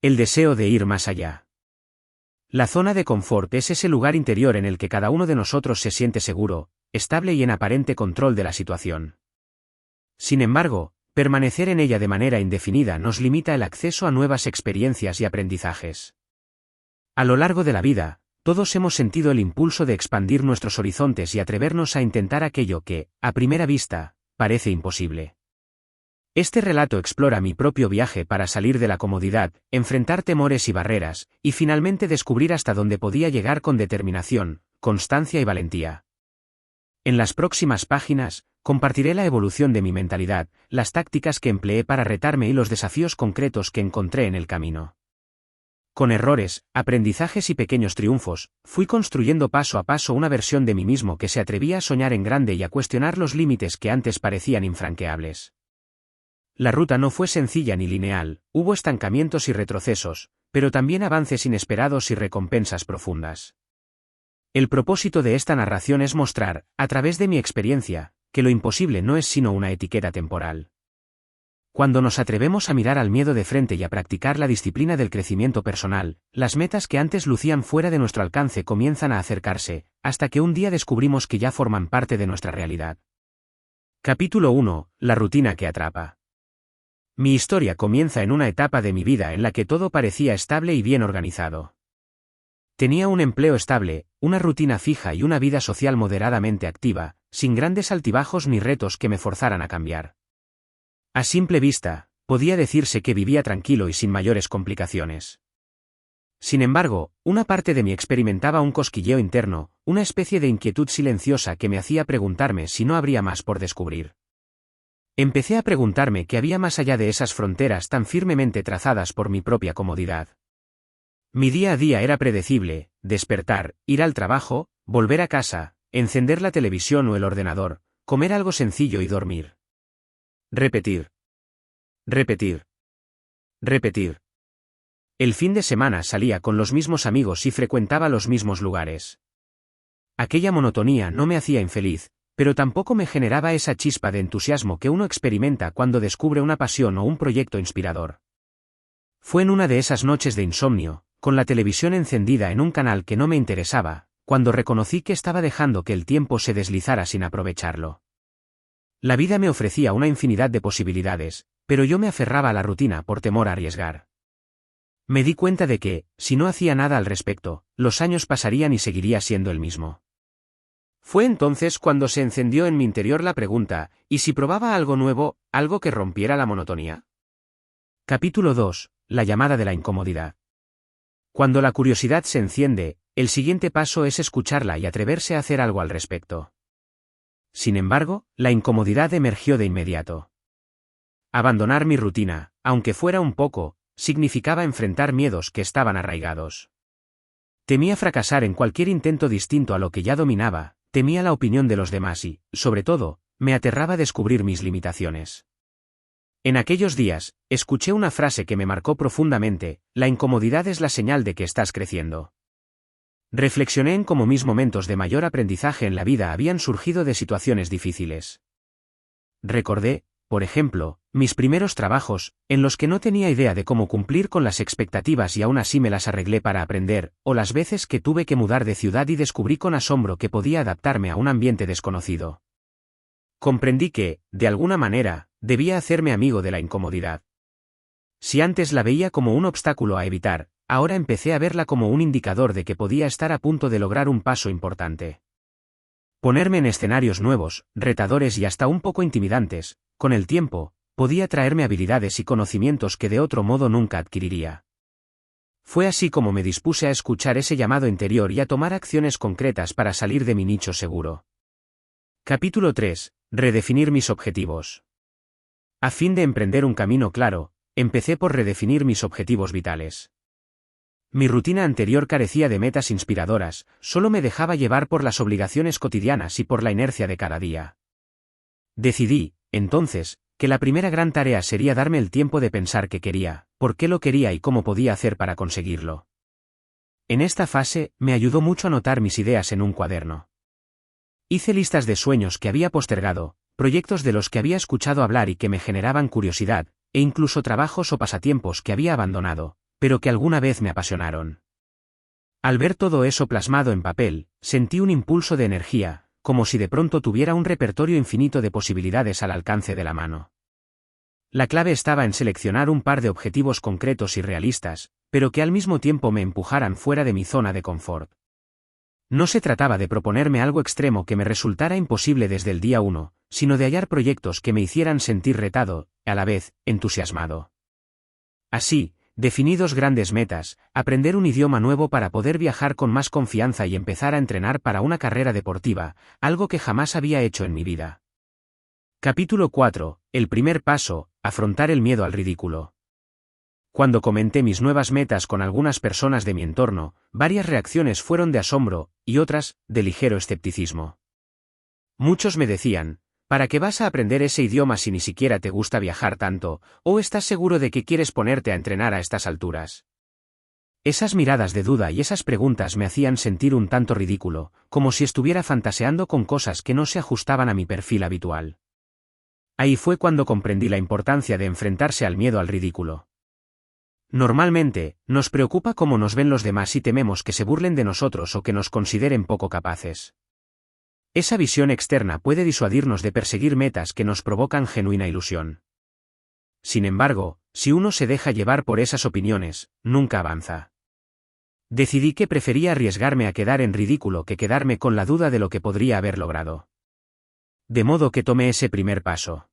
El deseo de ir más allá. La zona de confort es ese lugar interior en el que cada uno de nosotros se siente seguro, estable y en aparente control de la situación. Sin embargo, permanecer en ella de manera indefinida nos limita el acceso a nuevas experiencias y aprendizajes. A lo largo de la vida, todos hemos sentido el impulso de expandir nuestros horizontes y atrevernos a intentar aquello que, a primera vista, parece imposible. Este relato explora mi propio viaje para salir de la comodidad, enfrentar temores y barreras, y finalmente descubrir hasta dónde podía llegar con determinación, constancia y valentía. En las próximas páginas, compartiré la evolución de mi mentalidad, las tácticas que empleé para retarme y los desafíos concretos que encontré en el camino. Con errores, aprendizajes y pequeños triunfos, fui construyendo paso a paso una versión de mí mismo que se atrevía a soñar en grande y a cuestionar los límites que antes parecían infranqueables. La ruta no fue sencilla ni lineal, hubo estancamientos y retrocesos, pero también avances inesperados y recompensas profundas. El propósito de esta narración es mostrar, a través de mi experiencia, que lo imposible no es sino una etiqueta temporal. Cuando nos atrevemos a mirar al miedo de frente y a practicar la disciplina del crecimiento personal, las metas que antes lucían fuera de nuestro alcance comienzan a acercarse, hasta que un día descubrimos que ya forman parte de nuestra realidad. Capítulo 1. La rutina que atrapa. Mi historia comienza en una etapa de mi vida en la que todo parecía estable y bien organizado. Tenía un empleo estable, una rutina fija y una vida social moderadamente activa, sin grandes altibajos ni retos que me forzaran a cambiar. A simple vista, podía decirse que vivía tranquilo y sin mayores complicaciones. Sin embargo, una parte de mí experimentaba un cosquilleo interno, una especie de inquietud silenciosa que me hacía preguntarme si no habría más por descubrir. Empecé a preguntarme qué había más allá de esas fronteras tan firmemente trazadas por mi propia comodidad. Mi día a día era predecible: despertar, ir al trabajo, volver a casa, encender la televisión o el ordenador, comer algo sencillo y dormir. Repetir. Repetir. Repetir. El fin de semana salía con los mismos amigos y frecuentaba los mismos lugares. Aquella monotonía no me hacía infeliz, pero tampoco me generaba esa chispa de entusiasmo que uno experimenta cuando descubre una pasión o un proyecto inspirador. Fue en una de esas noches de insomnio, con la televisión encendida en un canal que no me interesaba, cuando reconocí que estaba dejando que el tiempo se deslizara sin aprovecharlo. La vida me ofrecía una infinidad de posibilidades, pero yo me aferraba a la rutina por temor a arriesgar. Me di cuenta de que, si no hacía nada al respecto, los años pasarían y seguiría siendo el mismo. Fue entonces cuando se encendió en mi interior la pregunta: ¿y si probaba algo nuevo, algo que rompiera la monotonía? Capítulo 2. La llamada de la incomodidad. Cuando la curiosidad se enciende, el siguiente paso es escucharla y atreverse a hacer algo al respecto. Sin embargo, la incomodidad emergió de inmediato. Abandonar mi rutina, aunque fuera un poco, significaba enfrentar miedos que estaban arraigados. Temía fracasar en cualquier intento distinto a lo que ya dominaba, temía la opinión de los demás y, sobre todo, me aterraba descubrir mis limitaciones. En aquellos días, escuché una frase que me marcó profundamente: la incomodidad es la señal de que estás creciendo. Reflexioné en cómo mis momentos de mayor aprendizaje en la vida habían surgido de situaciones difíciles. Recordé, por ejemplo, mis primeros trabajos, en los que no tenía idea de cómo cumplir con las expectativas y aún así me las arreglé para aprender, o las veces que tuve que mudar de ciudad y descubrí con asombro que podía adaptarme a un ambiente desconocido. Comprendí que, de alguna manera, debía hacerme amigo de la incomodidad. Si antes la veía como un obstáculo a evitar, ahora empecé a verla como un indicador de que podía estar a punto de lograr un paso importante. Ponerme en escenarios nuevos, retadores y hasta un poco intimidantes, con el tiempo, podía traerme habilidades y conocimientos que de otro modo nunca adquiriría. Fue así como me dispuse a escuchar ese llamado interior y a tomar acciones concretas para salir de mi nicho seguro. Capítulo 3. Redefinir mis objetivos. A fin de emprender un camino claro, empecé por redefinir mis objetivos vitales. Mi rutina anterior carecía de metas inspiradoras, solo me dejaba llevar por las obligaciones cotidianas y por la inercia de cada día. Decidí, entonces, que la primera gran tarea sería darme el tiempo de pensar qué quería, por qué lo quería y cómo podía hacer para conseguirlo. En esta fase, me ayudó mucho anotar mis ideas en un cuaderno. Hice listas de sueños que había postergado, proyectos de los que había escuchado hablar y que me generaban curiosidad, e incluso trabajos o pasatiempos que había abandonado, pero que alguna vez me apasionaron. Al ver todo eso plasmado en papel, sentí un impulso de energía, como si de pronto tuviera un repertorio infinito de posibilidades al alcance de la mano. La clave estaba en seleccionar un par de objetivos concretos y realistas, pero que al mismo tiempo me empujaran fuera de mi zona de confort. No se trataba de proponerme algo extremo que me resultara imposible desde el día 1, sino de hallar proyectos que me hicieran sentir retado, y a la vez, entusiasmado. Así, definí dos grandes metas: aprender un idioma nuevo para poder viajar con más confianza y empezar a entrenar para una carrera deportiva, algo que jamás había hecho en mi vida. Capítulo 4. El primer paso: afrontar el miedo al ridículo. Cuando comenté mis nuevas metas con algunas personas de mi entorno, varias reacciones fueron de asombro, y otras, de ligero escepticismo. Muchos me decían: ¿para qué vas a aprender ese idioma si ni siquiera te gusta viajar tanto, o estás seguro de que quieres ponerte a entrenar a estas alturas? Esas miradas de duda y esas preguntas me hacían sentir un tanto ridículo, como si estuviera fantaseando con cosas que no se ajustaban a mi perfil habitual. Ahí fue cuando comprendí la importancia de enfrentarse al miedo al ridículo. Normalmente, nos preocupa cómo nos ven los demás y tememos que se burlen de nosotros o que nos consideren poco capaces. Esa visión externa puede disuadirnos de perseguir metas que nos provocan genuina ilusión. Sin embargo, si uno se deja llevar por esas opiniones, nunca avanza. Decidí que prefería arriesgarme a quedar en ridículo que quedarme con la duda de lo que podría haber logrado. De modo que tomé ese primer paso.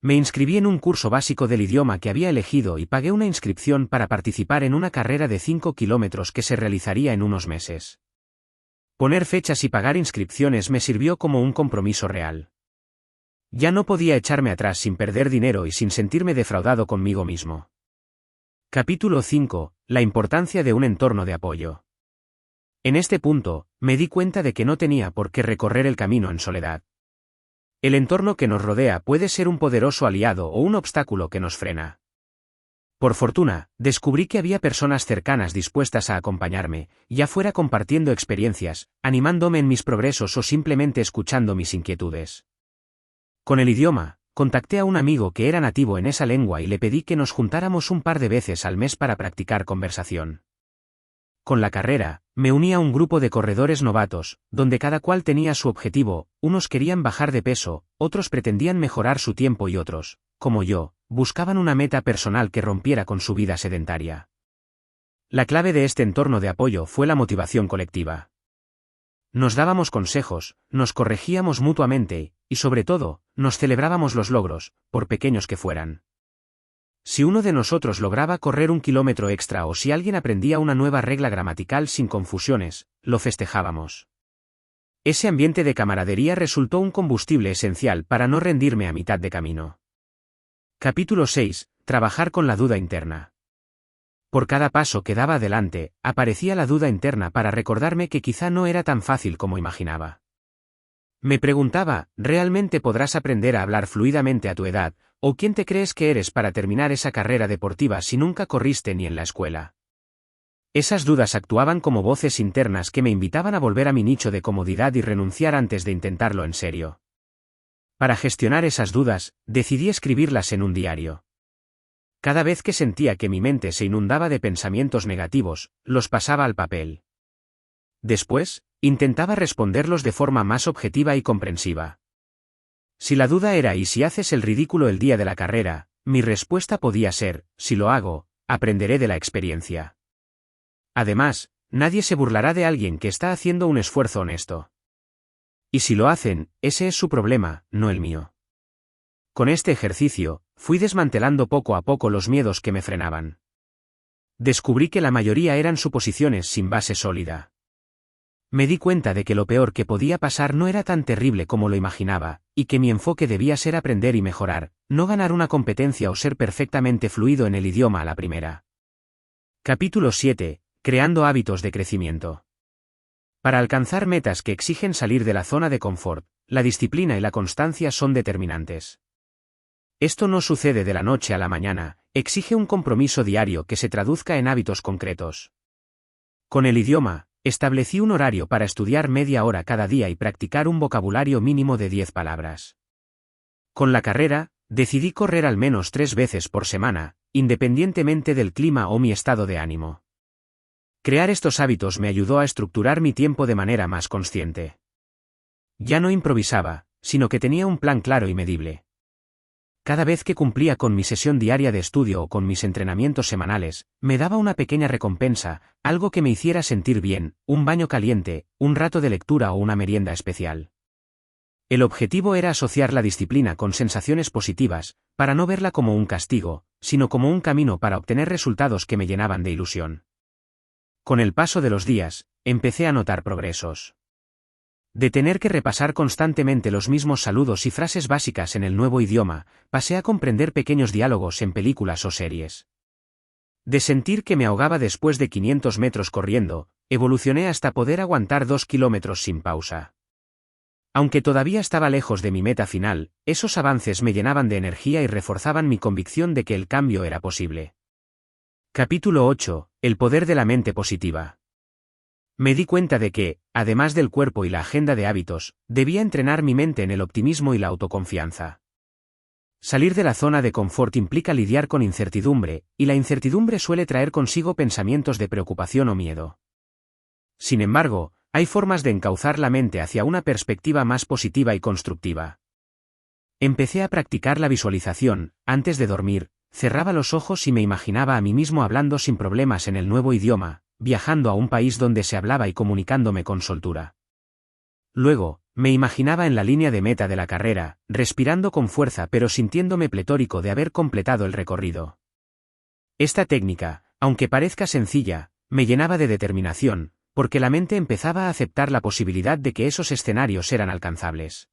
Me inscribí en un curso básico del idioma que había elegido y pagué una inscripción para participar en una carrera de 5 kilómetros que se realizaría en unos meses. Poner fechas y pagar inscripciones me sirvió como un compromiso real. Ya no podía echarme atrás sin perder dinero y sin sentirme defraudado conmigo mismo. Capítulo 5. La importancia de un entorno de apoyo. En este punto, me di cuenta de que no tenía por qué recorrer el camino en soledad. El entorno que nos rodea puede ser un poderoso aliado o un obstáculo que nos frena. Por fortuna, descubrí que había personas cercanas dispuestas a acompañarme, ya fuera compartiendo experiencias, animándome en mis progresos o simplemente escuchando mis inquietudes. Con el idioma, contacté a un amigo que era nativo en esa lengua y le pedí que nos juntáramos un par de veces al mes para practicar conversación. Con la carrera, me uní a un grupo de corredores novatos, donde cada cual tenía su objetivo: unos querían bajar de peso, otros pretendían mejorar su tiempo y otros, como yo, buscaban una meta personal que rompiera con su vida sedentaria. La clave de este entorno de apoyo fue la motivación colectiva. Nos dábamos consejos, nos corregíamos mutuamente, y sobre todo, nos celebrábamos los logros, por pequeños que fueran. Si uno de nosotros lograba correr 1 kilómetro extra o si alguien aprendía una nueva regla gramatical sin confusiones, lo festejábamos. Ese ambiente de camaradería resultó un combustible esencial para no rendirme a mitad de camino. Capítulo 6. Trabajar con la duda interna. Por cada paso que daba adelante, aparecía la duda interna para recordarme que quizá no era tan fácil como imaginaba. Me preguntaba: ¿realmente podrás aprender a hablar fluidamente a tu edad? ¿O quién te crees que eres para terminar esa carrera deportiva si nunca corriste ni en la escuela? Esas dudas actuaban como voces internas que me invitaban a volver a mi nicho de comodidad y renunciar antes de intentarlo en serio. Para gestionar esas dudas, decidí escribirlas en un diario. Cada vez que sentía que mi mente se inundaba de pensamientos negativos, los pasaba al papel. Después, intentaba responderlos de forma más objetiva y comprensiva. Si la duda era ¿y si haces el ridículo el día de la carrera?, mi respuesta podía ser: si lo hago, aprenderé de la experiencia. Además, nadie se burlará de alguien que está haciendo un esfuerzo honesto. Y si lo hacen, ese es su problema, no el mío. Con este ejercicio, fui desmantelando poco a poco los miedos que me frenaban. Descubrí que la mayoría eran suposiciones sin base sólida. Me di cuenta de que lo peor que podía pasar no era tan terrible como lo imaginaba, y que mi enfoque debía ser aprender y mejorar, no ganar una competencia o ser perfectamente fluido en el idioma a la primera. Capítulo 7. Creando hábitos de crecimiento. Para alcanzar metas que exigen salir de la zona de confort, la disciplina y la constancia son determinantes. Esto no sucede de la noche a la mañana, exige un compromiso diario que se traduzca en hábitos concretos. Con el idioma, establecí un horario para estudiar media hora cada día y practicar un vocabulario mínimo de 10 palabras. Con la carrera, decidí correr al menos 3 veces por semana, independientemente del clima o mi estado de ánimo. Crear estos hábitos me ayudó a estructurar mi tiempo de manera más consciente. Ya no improvisaba, sino que tenía un plan claro y medible. Cada vez que cumplía con mi sesión diaria de estudio o con mis entrenamientos semanales, me daba una pequeña recompensa, algo que me hiciera sentir bien, un baño caliente, un rato de lectura o una merienda especial. El objetivo era asociar la disciplina con sensaciones positivas, para no verla como un castigo, sino como un camino para obtener resultados que me llenaban de ilusión. Con el paso de los días, empecé a notar progresos. De tener que repasar constantemente los mismos saludos y frases básicas en el nuevo idioma, pasé a comprender pequeños diálogos en películas o series. De sentir que me ahogaba después de 500 metros corriendo, evolucioné hasta poder aguantar 2 kilómetros sin pausa. Aunque todavía estaba lejos de mi meta final, esos avances me llenaban de energía y reforzaban mi convicción de que el cambio era posible. Capítulo 8. El poder de la mente positiva. Me di cuenta de que, además del cuerpo y la agenda de hábitos, debía entrenar mi mente en el optimismo y la autoconfianza. Salir de la zona de confort implica lidiar con incertidumbre, y la incertidumbre suele traer consigo pensamientos de preocupación o miedo. Sin embargo, hay formas de encauzar la mente hacia una perspectiva más positiva y constructiva. Empecé a practicar la visualización. Antes de dormir, cerraba los ojos y me imaginaba a mí mismo hablando sin problemas en el nuevo idioma, viajando a un país donde se hablaba y comunicándome con soltura. Luego, me imaginaba en la línea de meta de la carrera, respirando con fuerza pero sintiéndome pletórico de haber completado el recorrido. Esta técnica, aunque parezca sencilla, me llenaba de determinación, porque la mente empezaba a aceptar la posibilidad de que esos escenarios eran alcanzables.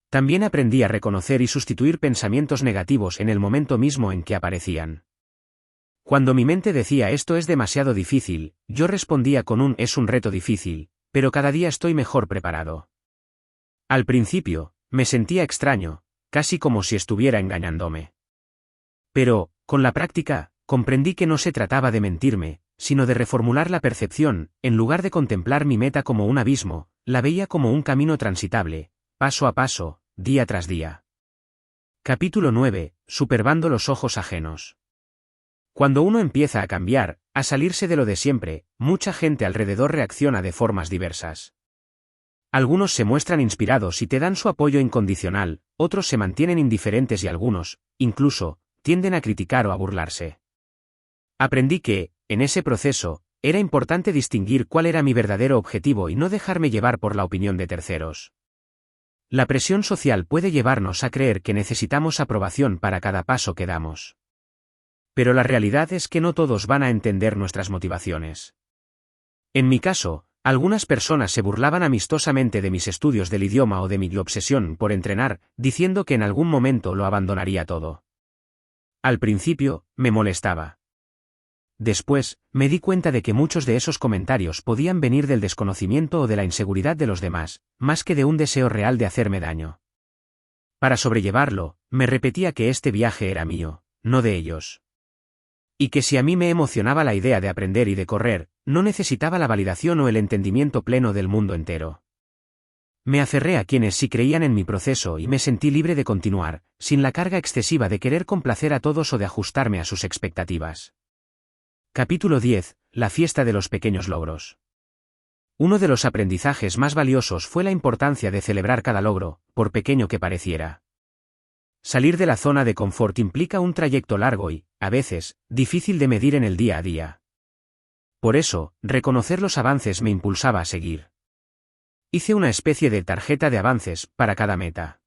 También aprendí a reconocer y sustituir pensamientos negativos en el momento mismo en que aparecían. Cuando mi mente decía esto es demasiado difícil, yo respondía con un es un reto difícil, pero cada día estoy mejor preparado. Al principio, me sentía extraño, casi como si estuviera engañándome. Pero, con la práctica, comprendí que no se trataba de mentirme, sino de reformular la percepción. En lugar de contemplar mi meta como un abismo, la veía como un camino transitable, paso a paso, día tras día. Capítulo 9. Superando los ojos ajenos. Cuando uno empieza a cambiar, a salirse de lo de siempre, mucha gente alrededor reacciona de formas diversas. Algunos se muestran inspirados y te dan su apoyo incondicional, otros se mantienen indiferentes y algunos, incluso, tienden a criticar o a burlarse. Aprendí que, en ese proceso, era importante distinguir cuál era mi verdadero objetivo y no dejarme llevar por la opinión de terceros. La presión social puede llevarnos a creer que necesitamos aprobación para cada paso que damos. Pero la realidad es que no todos van a entender nuestras motivaciones. En mi caso, algunas personas se burlaban amistosamente de mis estudios del idioma o de mi obsesión por entrenar, diciendo que en algún momento lo abandonaría todo. Al principio, me molestaba. Después, me di cuenta de que muchos de esos comentarios podían venir del desconocimiento o de la inseguridad de los demás, más que de un deseo real de hacerme daño. Para sobrellevarlo, me repetía que este viaje era mío, no de ellos. Y que si a mí me emocionaba la idea de aprender y de correr, no necesitaba la validación o el entendimiento pleno del mundo entero. Me aferré a quienes sí creían en mi proceso y me sentí libre de continuar, sin la carga excesiva de querer complacer a todos o de ajustarme a sus expectativas. Capítulo 10. La fiesta de los pequeños logros. Uno de los aprendizajes más valiosos fue la importancia de celebrar cada logro, por pequeño que pareciera. Salir de la zona de confort implica un trayecto largo y, a veces, difícil de medir en el día a día. Por eso, reconocer los avances me impulsaba a seguir. Hice una especie de tarjeta de avances para cada meta.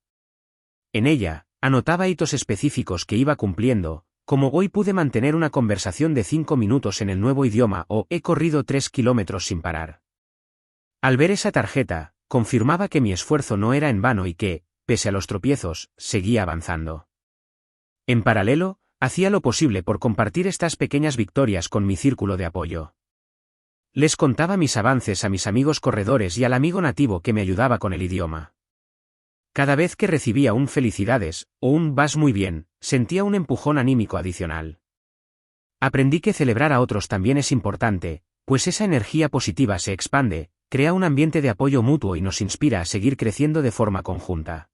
En ella, anotaba hitos específicos que iba cumpliendo, como hoy pude mantener una conversación de 5 minutos en el nuevo idioma o he corrido 3 kilómetros sin parar. Al ver esa tarjeta, confirmaba que mi esfuerzo no era en vano y que, pese a los tropiezos, seguía avanzando. En paralelo, hacía lo posible por compartir estas pequeñas victorias con mi círculo de apoyo. Les contaba mis avances a mis amigos corredores y al amigo nativo que me ayudaba con el idioma. Cada vez que recibía un felicidades, o un vas muy bien, sentía un empujón anímico adicional. Aprendí que celebrar a otros también es importante, pues esa energía positiva se expande, crea un ambiente de apoyo mutuo y nos inspira a seguir creciendo de forma conjunta.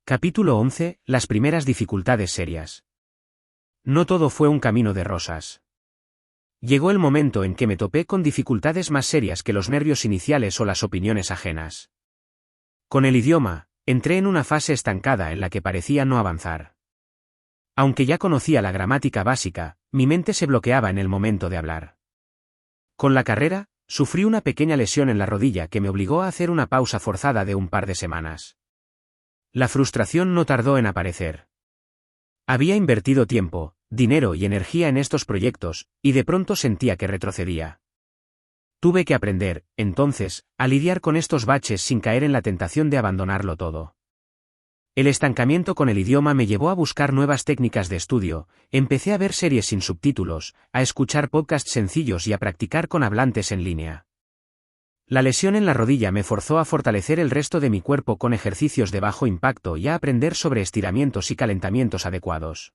Capítulo 11. Las primeras dificultades serias. No todo fue un camino de rosas. Llegó el momento en que me topé con dificultades más serias que los nervios iniciales o las opiniones ajenas. Con el idioma, entré en una fase estancada en la que parecía no avanzar. Aunque ya conocía la gramática básica, mi mente se bloqueaba en el momento de hablar. Con la carrera, sufrí una pequeña lesión en la rodilla que me obligó a hacer una pausa forzada de un par de semanas. La frustración no tardó en aparecer. Había invertido tiempo, dinero y energía en estos proyectos, y de pronto sentía que retrocedía. Tuve que aprender, entonces, a lidiar con estos baches sin caer en la tentación de abandonarlo todo. El estancamiento con el idioma me llevó a buscar nuevas técnicas de estudio, empecé a ver series sin subtítulos, a escuchar podcasts sencillos y a practicar con hablantes en línea. La lesión en la rodilla me forzó a fortalecer el resto de mi cuerpo con ejercicios de bajo impacto y a aprender sobre estiramientos y calentamientos adecuados.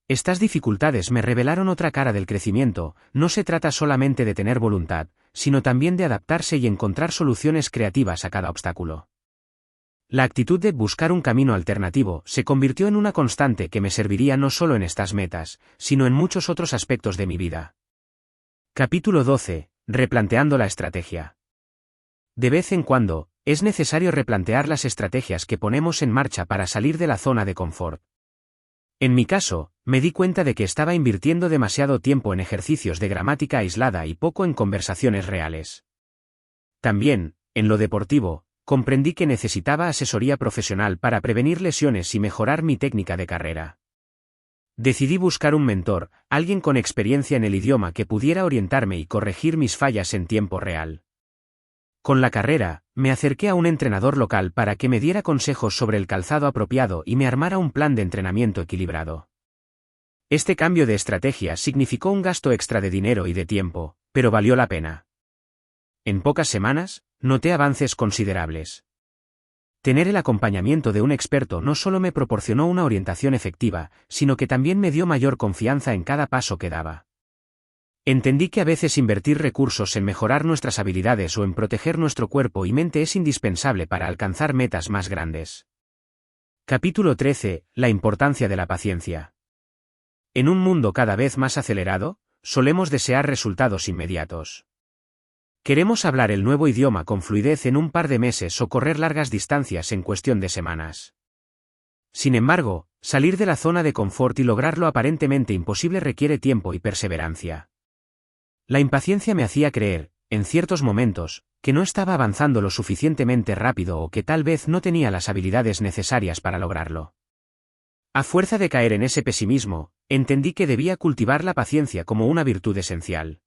Estas dificultades me revelaron otra cara del crecimiento. No se trata solamente de tener voluntad, sino también de adaptarse y encontrar soluciones creativas a cada obstáculo. La actitud de buscar un camino alternativo se convirtió en una constante que me serviría no solo en estas metas, sino en muchos otros aspectos de mi vida. Capítulo 12. Replanteando la estrategia. De vez en cuando, es necesario replantear las estrategias que ponemos en marcha para salir de la zona de confort. En mi caso, me di cuenta de que estaba invirtiendo demasiado tiempo en ejercicios de gramática aislada y poco en conversaciones reales. También, en lo deportivo, comprendí que necesitaba asesoría profesional para prevenir lesiones y mejorar mi técnica de carrera. Decidí buscar un mentor, alguien con experiencia en el idioma que pudiera orientarme y corregir mis fallas en tiempo real. Con la carrera, me acerqué a un entrenador local para que me diera consejos sobre el calzado apropiado y me armara un plan de entrenamiento equilibrado. Este cambio de estrategia significó un gasto extra de dinero y de tiempo, pero valió la pena. En pocas semanas, noté avances considerables. Tener el acompañamiento de un experto no solo me proporcionó una orientación efectiva, sino que también me dio mayor confianza en cada paso que daba. Entendí que a veces invertir recursos en mejorar nuestras habilidades o en proteger nuestro cuerpo y mente es indispensable para alcanzar metas más grandes. Capítulo 13. La importancia de la paciencia. En un mundo cada vez más acelerado, solemos desear resultados inmediatos. Queremos hablar el nuevo idioma con fluidez en un par de meses o correr largas distancias en cuestión de semanas. Sin embargo, salir de la zona de confort y lograr lo aparentemente imposible requiere tiempo y perseverancia. La impaciencia me hacía creer, en ciertos momentos, que no estaba avanzando lo suficientemente rápido o que tal vez no tenía las habilidades necesarias para lograrlo. A fuerza de caer en ese pesimismo, entendí que debía cultivar la paciencia como una virtud esencial.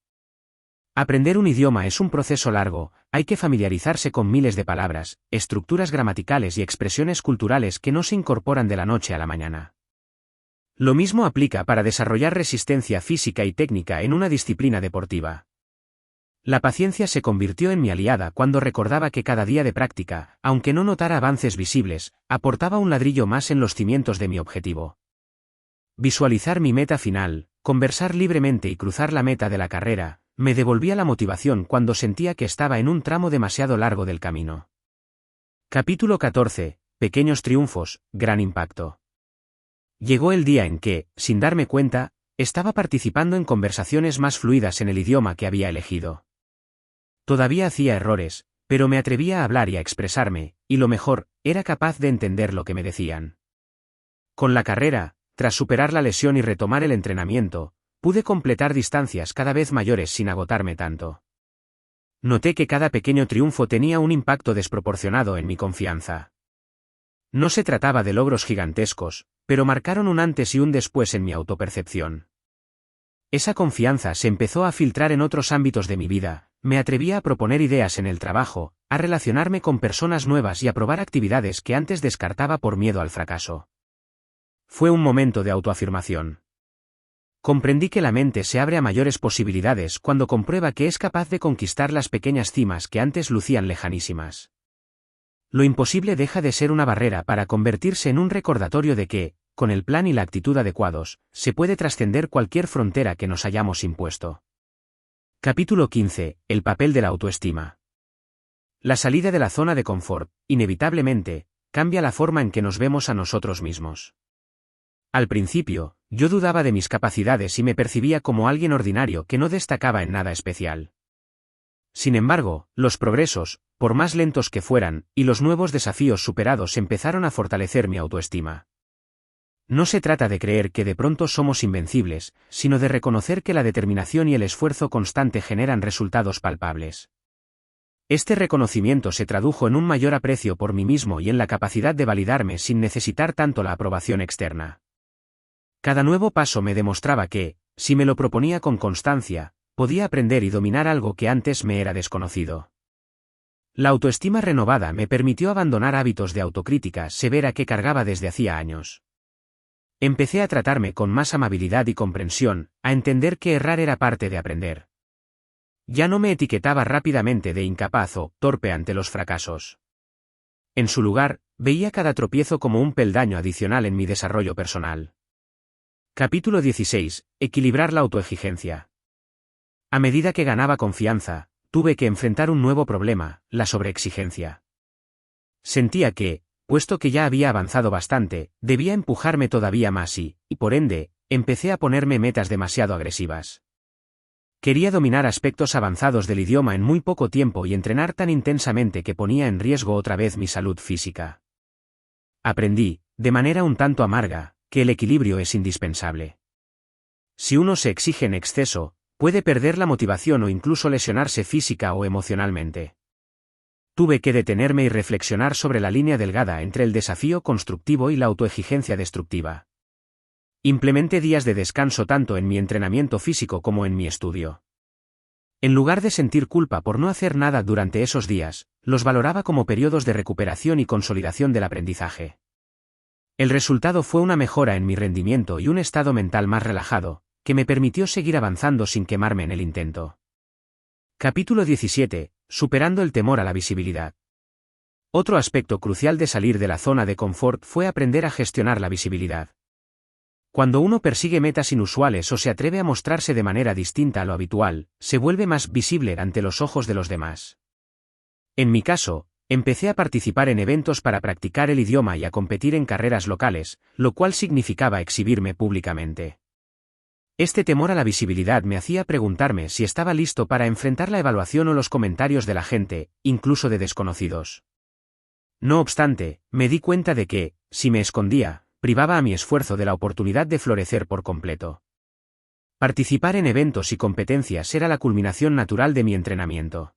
Aprender un idioma es un proceso largo, hay que familiarizarse con miles de palabras, estructuras gramaticales y expresiones culturales que no se incorporan de la noche a la mañana. Lo mismo aplica para desarrollar resistencia física y técnica en una disciplina deportiva. La paciencia se convirtió en mi aliada cuando recordaba que cada día de práctica, aunque no notara avances visibles, aportaba un ladrillo más en los cimientos de mi objetivo. Visualizar mi meta final, conversar libremente y cruzar la meta de la carrera, me devolvía la motivación cuando sentía que estaba en un tramo demasiado largo del camino. Capítulo 14. Pequeños triunfos, gran impacto. Llegó el día en que, sin darme cuenta, estaba participando en conversaciones más fluidas en el idioma que había elegido. Todavía hacía errores, pero me atrevía a hablar y a expresarme, y lo mejor, era capaz de entender lo que me decían. Con la carrera, tras superar la lesión y retomar el entrenamiento, pude completar distancias cada vez mayores sin agotarme tanto. Noté que cada pequeño triunfo tenía un impacto desproporcionado en mi confianza. No se trataba de logros gigantescos, pero marcaron un antes y un después en mi autopercepción. Esa confianza se empezó a filtrar en otros ámbitos de mi vida, me atrevía a proponer ideas en el trabajo, a relacionarme con personas nuevas y a probar actividades que antes descartaba por miedo al fracaso. Fue un momento de autoafirmación. Comprendí que la mente se abre a mayores posibilidades cuando comprueba que es capaz de conquistar las pequeñas cimas que antes lucían lejanísimas. Lo imposible deja de ser una barrera para convertirse en un recordatorio de que, con el plan y la actitud adecuados, se puede trascender cualquier frontera que nos hayamos impuesto. Capítulo 15. El papel de la autoestima. La salida de la zona de confort, inevitablemente, cambia la forma en que nos vemos a nosotros mismos. Al principio, yo dudaba de mis capacidades y me percibía como alguien ordinario que no destacaba en nada especial. Sin embargo, los progresos, por más lentos que fueran, y los nuevos desafíos superados empezaron a fortalecer mi autoestima. No se trata de creer que de pronto somos invencibles, sino de reconocer que la determinación y el esfuerzo constante generan resultados palpables. Este reconocimiento se tradujo en un mayor aprecio por mí mismo y en la capacidad de validarme sin necesitar tanto la aprobación externa. Cada nuevo paso me demostraba que, si me lo proponía con constancia, podía aprender y dominar algo que antes me era desconocido. La autoestima renovada me permitió abandonar hábitos de autocrítica severa que cargaba desde hacía años. Empecé a tratarme con más amabilidad y comprensión, a entender que errar era parte de aprender. Ya no me etiquetaba rápidamente de incapaz o torpe ante los fracasos. En su lugar, veía cada tropiezo como un peldaño adicional en mi desarrollo personal. Capítulo 16. Equilibrar la autoexigencia. A medida que ganaba confianza, tuve que enfrentar un nuevo problema, la sobreexigencia. Sentía que, puesto que ya había avanzado bastante, debía empujarme todavía más y, por ende, empecé a ponerme metas demasiado agresivas. Quería dominar aspectos avanzados del idioma en muy poco tiempo y entrenar tan intensamente que ponía en riesgo otra vez mi salud física. Aprendí, de manera un tanto amarga, que el equilibrio es indispensable. Si uno se exige en exceso, puede perder la motivación o incluso lesionarse física o emocionalmente. Tuve que detenerme y reflexionar sobre la línea delgada entre el desafío constructivo y la autoexigencia destructiva. Implementé días de descanso tanto en mi entrenamiento físico como en mi estudio. En lugar de sentir culpa por no hacer nada durante esos días, los valoraba como periodos de recuperación y consolidación del aprendizaje. El resultado fue una mejora en mi rendimiento y un estado mental más relajado, que me permitió seguir avanzando sin quemarme en el intento. Capítulo 17. Superando el temor a la visibilidad. Otro aspecto crucial de salir de la zona de confort fue aprender a gestionar la visibilidad. Cuando uno persigue metas inusuales o se atreve a mostrarse de manera distinta a lo habitual, se vuelve más visible ante los ojos de los demás. En mi caso, empecé a participar en eventos para practicar el idioma y a competir en carreras locales, lo cual significaba exhibirme públicamente. Este temor a la visibilidad me hacía preguntarme si estaba listo para enfrentar la evaluación o los comentarios de la gente, incluso de desconocidos. No obstante, me di cuenta de que, si me escondía, privaba a mi esfuerzo de la oportunidad de florecer por completo. Participar en eventos y competencias era la culminación natural de mi entrenamiento.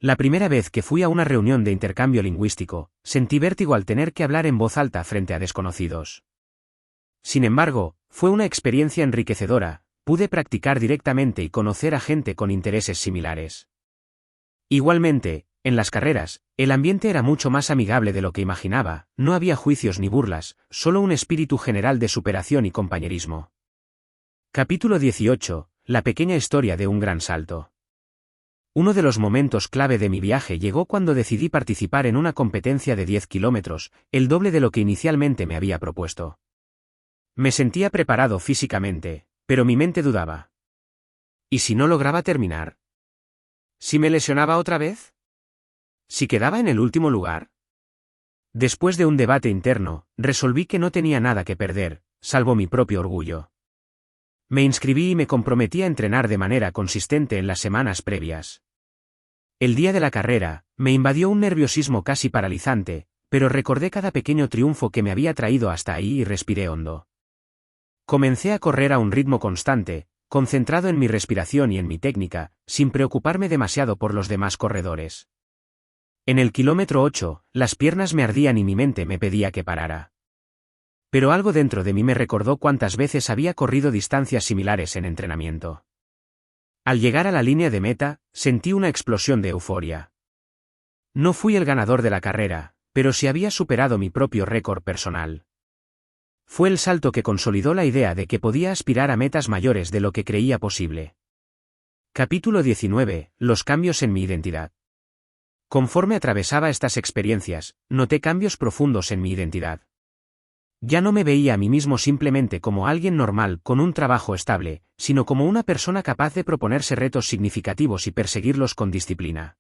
La primera vez que fui a una reunión de intercambio lingüístico, sentí vértigo al tener que hablar en voz alta frente a desconocidos. Sin embargo, fue una experiencia enriquecedora, pude practicar directamente y conocer a gente con intereses similares. Igualmente, en las carreras, el ambiente era mucho más amigable de lo que imaginaba, no había juicios ni burlas, solo un espíritu general de superación y compañerismo. Capítulo 18. La pequeña historia de un gran salto. Uno de los momentos clave de mi viaje llegó cuando decidí participar en una competencia de 10 kilómetros, el doble de lo que inicialmente me había propuesto. Me sentía preparado físicamente, pero mi mente dudaba. ¿Y si no lograba terminar? ¿Si me lesionaba otra vez? ¿Si quedaba en el último lugar? Después de un debate interno, resolví que no tenía nada que perder, salvo mi propio orgullo. Me inscribí y me comprometí a entrenar de manera consistente en las semanas previas. El día de la carrera, me invadió un nerviosismo casi paralizante, pero recordé cada pequeño triunfo que me había traído hasta ahí y respiré hondo. Comencé a correr a un ritmo constante, concentrado en mi respiración y en mi técnica, sin preocuparme demasiado por los demás corredores. En el kilómetro 8, las piernas me ardían y mi mente me pedía que parara. Pero algo dentro de mí me recordó cuántas veces había corrido distancias similares en entrenamiento. Al llegar a la línea de meta, sentí una explosión de euforia. No fui el ganador de la carrera, pero sí había superado mi propio récord personal. Fue el salto que consolidó la idea de que podía aspirar a metas mayores de lo que creía posible. Capítulo 19. Los cambios en mi identidad. Conforme atravesaba estas experiencias, noté cambios profundos en mi identidad. Ya no me veía a mí mismo simplemente como alguien normal con un trabajo estable, sino como una persona capaz de proponerse retos significativos y perseguirlos con disciplina.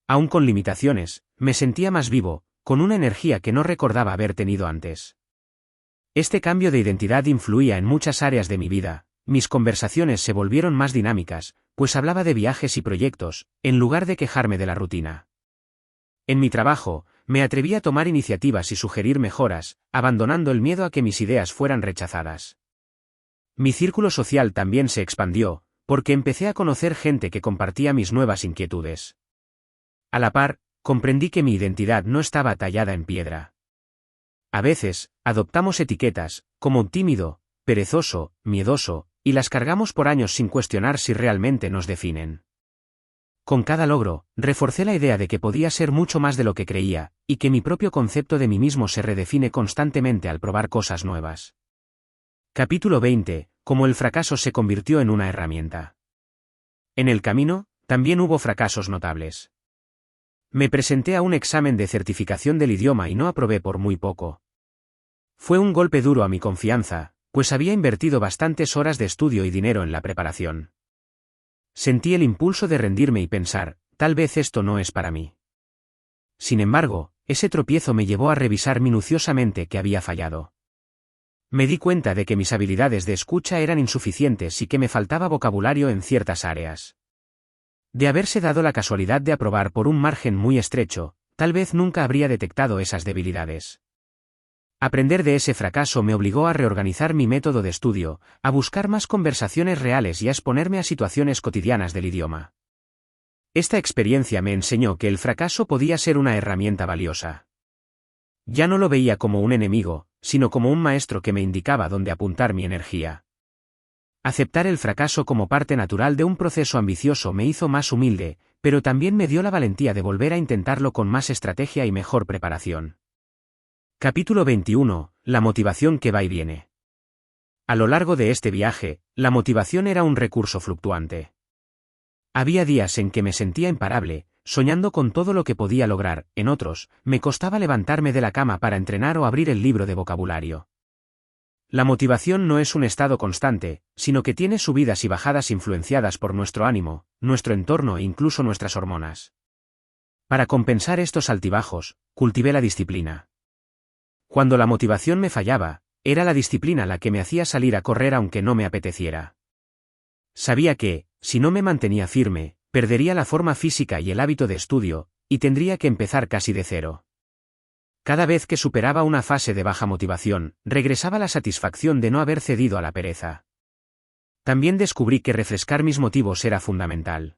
Aún con limitaciones, me sentía más vivo, con una energía que no recordaba haber tenido antes. Este cambio de identidad influía en muchas áreas de mi vida. Mis conversaciones se volvieron más dinámicas, pues hablaba de viajes y proyectos, en lugar de quejarme de la rutina. En mi trabajo, me atreví a tomar iniciativas y sugerir mejoras, abandonando el miedo a que mis ideas fueran rechazadas. Mi círculo social también se expandió, porque empecé a conocer gente que compartía mis nuevas inquietudes. A la par, comprendí que mi identidad no estaba tallada en piedra. A veces, adoptamos etiquetas, como tímido, perezoso, miedoso, y las cargamos por años sin cuestionar si realmente nos definen. Con cada logro, reforcé la idea de que podía ser mucho más de lo que creía, y que mi propio concepto de mí mismo se redefine constantemente al probar cosas nuevas. Capítulo 20. Cómo el fracaso se convirtió en una herramienta. En el camino, también hubo fracasos notables. Me presenté a un examen de certificación del idioma y no aprobé por muy poco. Fue un golpe duro a mi confianza, pues había invertido bastantes horas de estudio y dinero en la preparación. Sentí el impulso de rendirme y pensar, tal vez esto no es para mí. Sin embargo, ese tropiezo me llevó a revisar minuciosamente qué había fallado. Me di cuenta de que mis habilidades de escucha eran insuficientes y que me faltaba vocabulario en ciertas áreas. De haberse dado la casualidad de aprobar por un margen muy estrecho, tal vez nunca habría detectado esas debilidades. Aprender de ese fracaso me obligó a reorganizar mi método de estudio, a buscar más conversaciones reales y a exponerme a situaciones cotidianas del idioma. Esta experiencia me enseñó que el fracaso podía ser una herramienta valiosa. Ya no lo veía como un enemigo, sino como un maestro que me indicaba dónde apuntar mi energía. Aceptar el fracaso como parte natural de un proceso ambicioso me hizo más humilde, pero también me dio la valentía de volver a intentarlo con más estrategia y mejor preparación. Capítulo 21. La motivación que va y viene. A lo largo de este viaje, la motivación era un recurso fluctuante. Había días en que me sentía imparable, soñando con todo lo que podía lograr, en otros, me costaba levantarme de la cama para entrenar o abrir el libro de vocabulario. La motivación no es un estado constante, sino que tiene subidas y bajadas influenciadas por nuestro ánimo, nuestro entorno e incluso nuestras hormonas. Para compensar estos altibajos, cultivé la disciplina. Cuando la motivación me fallaba, era la disciplina la que me hacía salir a correr aunque no me apeteciera. Sabía que, si no me mantenía firme, perdería la forma física y el hábito de estudio, y tendría que empezar casi de cero. Cada vez que superaba una fase de baja motivación, regresaba la satisfacción de no haber cedido a la pereza. También descubrí que refrescar mis motivos era fundamental.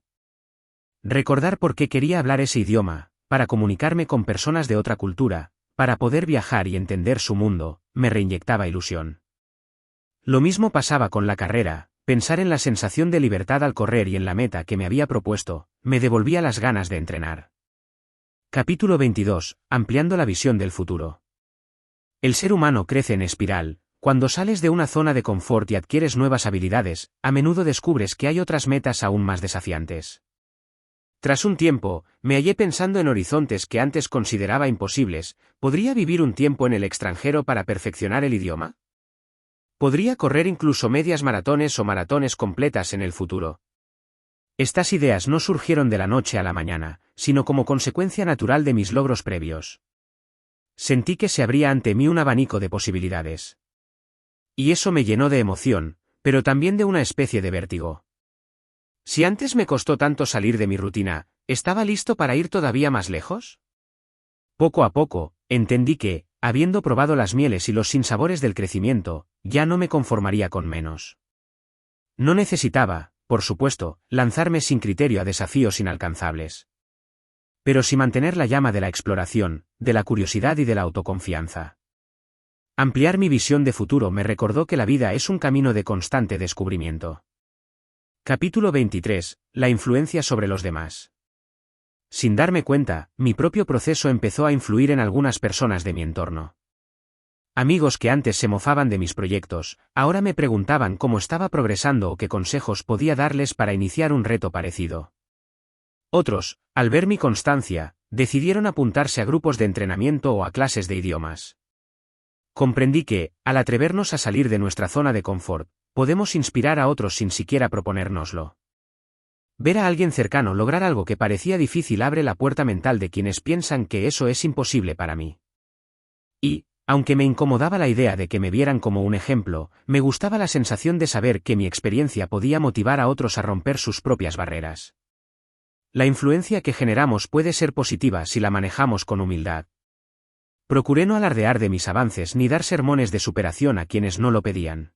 Recordar por qué quería hablar ese idioma, para comunicarme con personas de otra cultura, para poder viajar y entender su mundo, me reinyectaba ilusión. Lo mismo pasaba con la carrera, pensar en la sensación de libertad al correr y en la meta que me había propuesto, me devolvía las ganas de entrenar. Capítulo 22. Ampliando la visión del futuro. El ser humano crece en espiral. Cuando sales de una zona de confort y adquieres nuevas habilidades, a menudo descubres que hay otras metas aún más desafiantes. Tras un tiempo, me hallé pensando en horizontes que antes consideraba imposibles. ¿Podría vivir un tiempo en el extranjero para perfeccionar el idioma? ¿Podría correr incluso medias maratones o maratones completas en el futuro? Estas ideas no surgieron de la noche a la mañana, sino como consecuencia natural de mis logros previos. Sentí que se abría ante mí un abanico de posibilidades. Y eso me llenó de emoción, pero también de una especie de vértigo. Si antes me costó tanto salir de mi rutina, ¿estaba listo para ir todavía más lejos? Poco a poco, entendí que, habiendo probado las mieles y los sinsabores del crecimiento, ya no me conformaría con menos. No necesitaba, por supuesto, lanzarme sin criterio a desafíos inalcanzables. Pero sí mantener la llama de la exploración, de la curiosidad y de la autoconfianza. Ampliar mi visión de futuro me recordó que la vida es un camino de constante descubrimiento. Capítulo 23. La influencia sobre los demás. Sin darme cuenta, mi propio proceso empezó a influir en algunas personas de mi entorno. Amigos que antes se mofaban de mis proyectos, ahora me preguntaban cómo estaba progresando o qué consejos podía darles para iniciar un reto parecido. Otros, al ver mi constancia, decidieron apuntarse a grupos de entrenamiento o a clases de idiomas. Comprendí que, al atrevernos a salir de nuestra zona de confort, podemos inspirar a otros sin siquiera proponérnoslo. Ver a alguien cercano lograr algo que parecía difícil abre la puerta mental de quienes piensan que eso es imposible para mí. Y, Aunque me incomodaba la idea de que me vieran como un ejemplo, me gustaba la sensación de saber que mi experiencia podía motivar a otros a romper sus propias barreras. La influencia que generamos puede ser positiva si la manejamos con humildad. Procuré no alardear de mis avances ni dar sermones de superación a quienes no lo pedían.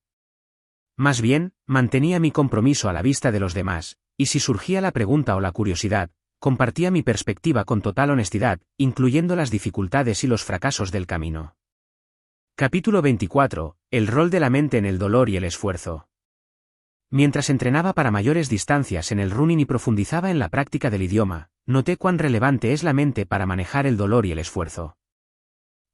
Más bien, mantenía mi compromiso a la vista de los demás, y si surgía la pregunta o la curiosidad, compartía mi perspectiva con total honestidad, incluyendo las dificultades y los fracasos del camino. Capítulo 24. El rol de la mente en el dolor y el esfuerzo. Mientras entrenaba para mayores distancias en el running y profundizaba en la práctica del idioma, noté cuán relevante es la mente para manejar el dolor y el esfuerzo.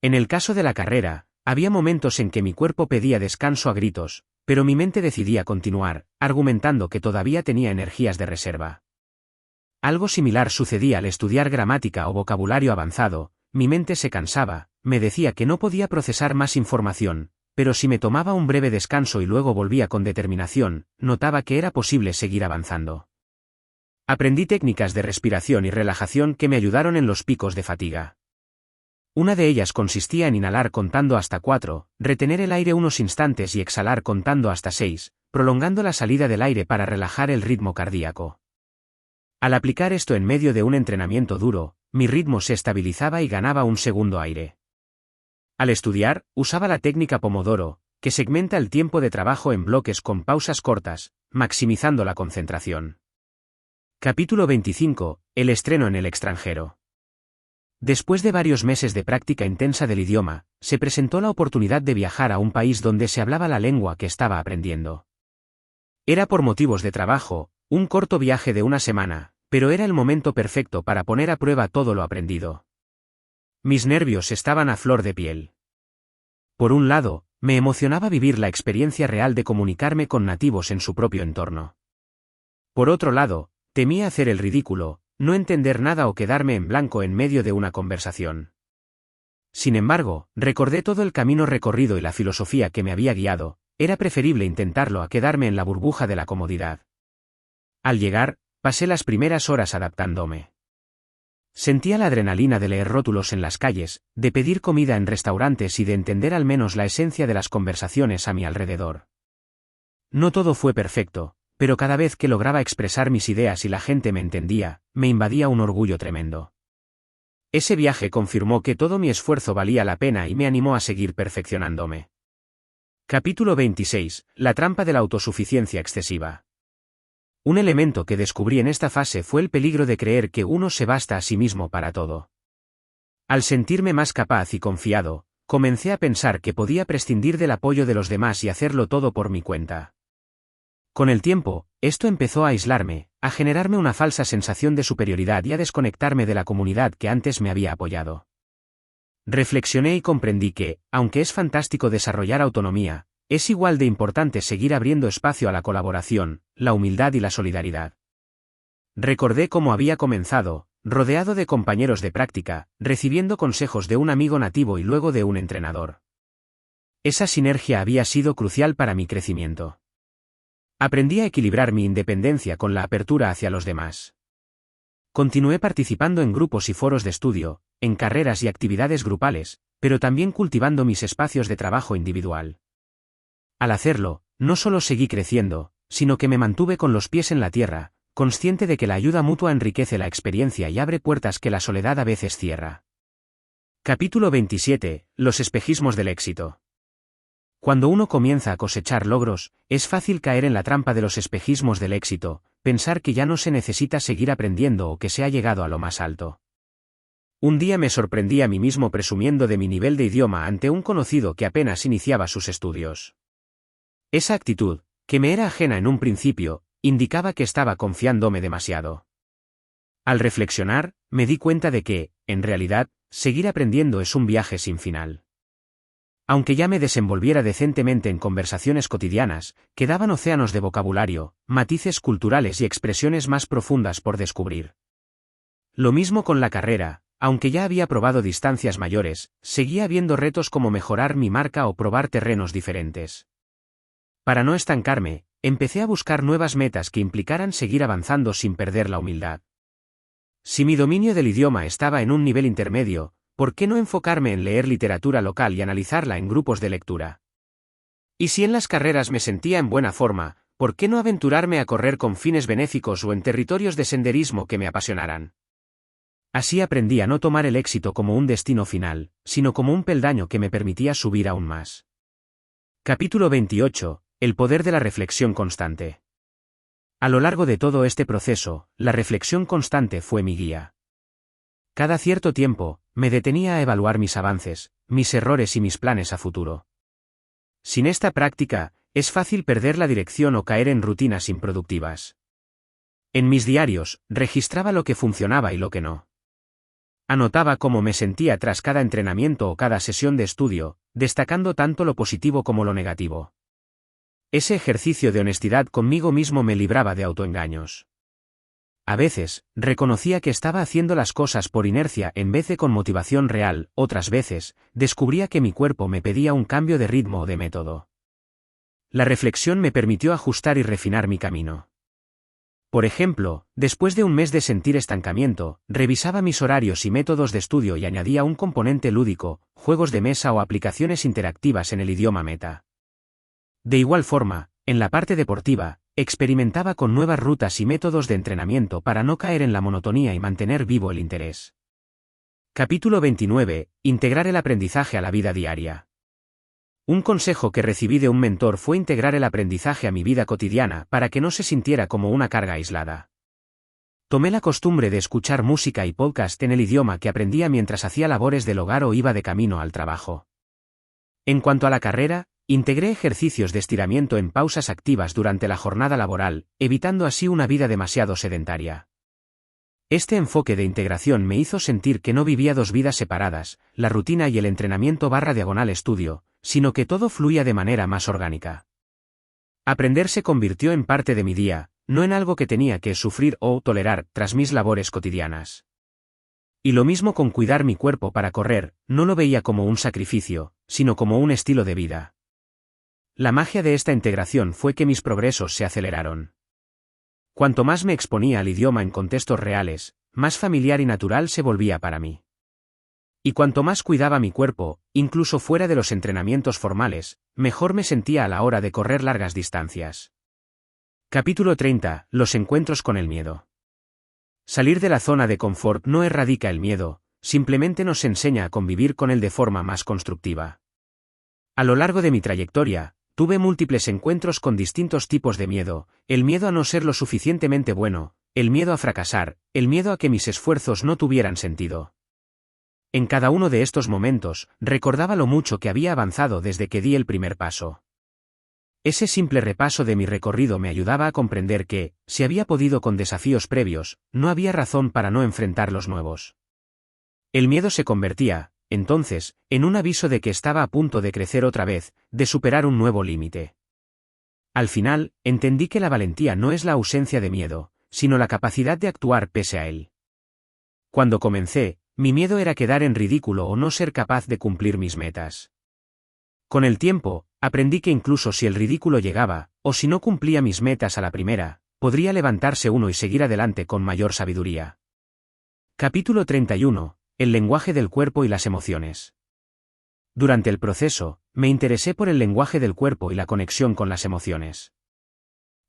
En el caso de la carrera, había momentos en que mi cuerpo pedía descanso a gritos, pero mi mente decidía continuar, argumentando que todavía tenía energías de reserva. Algo similar sucedía al estudiar gramática o vocabulario avanzado. Mi mente se cansaba, me decía que no podía procesar más información, pero si me tomaba un breve descanso y luego volvía con determinación, notaba que era posible seguir avanzando. Aprendí técnicas de respiración y relajación que me ayudaron en los picos de fatiga. Una de ellas consistía en inhalar contando hasta 4, retener el aire unos instantes y exhalar contando hasta 6, prolongando la salida del aire para relajar el ritmo cardíaco. Al aplicar esto en medio de un entrenamiento duro, mi ritmo se estabilizaba y ganaba un segundo aire. Al estudiar, usaba la técnica Pomodoro, que segmenta el tiempo de trabajo en bloques con pausas cortas, maximizando la concentración. Capítulo 25. El estreno en el extranjero. Después de varios meses de práctica intensa del idioma, se presentó la oportunidad de viajar a un país donde se hablaba la lengua que estaba aprendiendo. Era por motivos de trabajo, un corto viaje de una semana, pero era el momento perfecto para poner a prueba todo lo aprendido. Mis nervios estaban a flor de piel. Por un lado, me emocionaba vivir la experiencia real de comunicarme con nativos en su propio entorno. Por otro lado, temía hacer el ridículo, no entender nada o quedarme en blanco en medio de una conversación. Sin embargo, recordé todo el camino recorrido y la filosofía que me había guiado. Era preferible intentarlo a quedarme en la burbuja de la comodidad. Al llegar, pasé las primeras horas adaptándome. Sentía la adrenalina de leer rótulos en las calles, de pedir comida en restaurantes y de entender al menos la esencia de las conversaciones a mi alrededor. No todo fue perfecto, pero cada vez que lograba expresar mis ideas y la gente me entendía, me invadía un orgullo tremendo. Ese viaje confirmó que todo mi esfuerzo valía la pena y me animó a seguir perfeccionándome. Capítulo 26. La trampa de la autosuficiencia excesiva. Un elemento que descubrí en esta fase fue el peligro de creer que uno se basta a sí mismo para todo. Al sentirme más capaz y confiado, comencé a pensar que podía prescindir del apoyo de los demás y hacerlo todo por mi cuenta. Con el tiempo, esto empezó a aislarme, a generarme una falsa sensación de superioridad y a desconectarme de la comunidad que antes me había apoyado. Reflexioné y comprendí que, aunque es fantástico desarrollar autonomía, es igual de importante seguir abriendo espacio a la colaboración, la humildad y la solidaridad. Recordé cómo había comenzado, rodeado de compañeros de práctica, recibiendo consejos de un amigo nativo y luego de un entrenador. Esa sinergia había sido crucial para mi crecimiento. Aprendí a equilibrar mi independencia con la apertura hacia los demás. Continué participando en grupos y foros de estudio, en carreras y actividades grupales, pero también cultivando mis espacios de trabajo individual. Al hacerlo, no solo seguí creciendo, sino que me mantuve con los pies en la tierra, consciente de que la ayuda mutua enriquece la experiencia y abre puertas que la soledad a veces cierra. Capítulo 27. Los espejismos del éxito. Cuando uno comienza a cosechar logros, es fácil caer en la trampa de los espejismos del éxito, pensar que ya no se necesita seguir aprendiendo o que se ha llegado a lo más alto. Un día me sorprendí a mí mismo presumiendo de mi nivel de idioma ante un conocido que apenas iniciaba sus estudios. Esa actitud, que me era ajena en un principio, indicaba que estaba confiándome demasiado. Al reflexionar, me di cuenta de que, en realidad, seguir aprendiendo es un viaje sin final. Aunque ya me desenvolviera decentemente en conversaciones cotidianas, quedaban océanos de vocabulario, matices culturales y expresiones más profundas por descubrir. Lo mismo con la carrera, aunque ya había probado distancias mayores, seguía habiendo retos como mejorar mi marca o probar terrenos diferentes. Para no estancarme, empecé a buscar nuevas metas que implicaran seguir avanzando sin perder la humildad. Si mi dominio del idioma estaba en un nivel intermedio, ¿por qué no enfocarme en leer literatura local y analizarla en grupos de lectura? Y si en las carreras me sentía en buena forma, ¿por qué no aventurarme a correr con fines benéficos o en territorios de senderismo que me apasionaran? Así aprendí a no tomar el éxito como un destino final, sino como un peldaño que me permitía subir aún más. Capítulo 28. El poder de la reflexión constante. A lo largo de todo este proceso, la reflexión constante fue mi guía. Cada cierto tiempo, me detenía a evaluar mis avances, mis errores y mis planes a futuro. Sin esta práctica, es fácil perder la dirección o caer en rutinas improductivas. En mis diarios, registraba lo que funcionaba y lo que no. Anotaba cómo me sentía tras cada entrenamiento o cada sesión de estudio, destacando tanto lo positivo como lo negativo. Ese ejercicio de honestidad conmigo mismo me libraba de autoengaños. A veces, reconocía que estaba haciendo las cosas por inercia en vez de con motivación real, otras veces, descubría que mi cuerpo me pedía un cambio de ritmo o de método. La reflexión me permitió ajustar y refinar mi camino. Por ejemplo, después de un mes de sentir estancamiento, revisaba mis horarios y métodos de estudio y añadía un componente lúdico, juegos de mesa o aplicaciones interactivas en el idioma meta. De igual forma, en la parte deportiva, experimentaba con nuevas rutas y métodos de entrenamiento para no caer en la monotonía y mantener vivo el interés. Capítulo 29. Integrar el aprendizaje a la vida diaria. Un consejo que recibí de un mentor fue integrar el aprendizaje a mi vida cotidiana para que no se sintiera como una carga aislada. Tomé la costumbre de escuchar música y podcast en el idioma que aprendía mientras hacía labores del hogar o iba de camino al trabajo. En cuanto a la carrera, integré ejercicios de estiramiento en pausas activas durante la jornada laboral, evitando así una vida demasiado sedentaria. Este enfoque de integración me hizo sentir que no vivía dos vidas separadas, la rutina y el entrenamiento/estudio, sino que todo fluía de manera más orgánica. Aprender se convirtió en parte de mi día, no en algo que tenía que sufrir o tolerar tras mis labores cotidianas. Y lo mismo con cuidar mi cuerpo para correr, no lo veía como un sacrificio, sino como un estilo de vida. La magia de esta integración fue que mis progresos se aceleraron. Cuanto más me exponía al idioma en contextos reales, más familiar y natural se volvía para mí. Y cuanto más cuidaba mi cuerpo, incluso fuera de los entrenamientos formales, mejor me sentía a la hora de correr largas distancias. Capítulo 30. Los encuentros con el miedo. Salir de la zona de confort no erradica el miedo, simplemente nos enseña a convivir con él de forma más constructiva. A lo largo de mi trayectoria, tuve múltiples encuentros con distintos tipos de miedo, el miedo a no ser lo suficientemente bueno, el miedo a fracasar, el miedo a que mis esfuerzos no tuvieran sentido. En cada uno de estos momentos, recordaba lo mucho que había avanzado desde que di el primer paso. Ese simple repaso de mi recorrido me ayudaba a comprender que, si había podido con desafíos previos, no había razón para no enfrentar los nuevos. El miedo se convertía, entonces, en un aviso de que estaba a punto de crecer otra vez, de superar un nuevo límite. Al final, entendí que la valentía no es la ausencia de miedo, sino la capacidad de actuar pese a él. Cuando comencé, mi miedo era quedar en ridículo o no ser capaz de cumplir mis metas. Con el tiempo, aprendí que incluso si el ridículo llegaba, o si no cumplía mis metas a la primera, podría levantarse uno y seguir adelante con mayor sabiduría. Capítulo 31. El lenguaje del cuerpo y las emociones. Durante el proceso, me interesé por el lenguaje del cuerpo y la conexión con las emociones.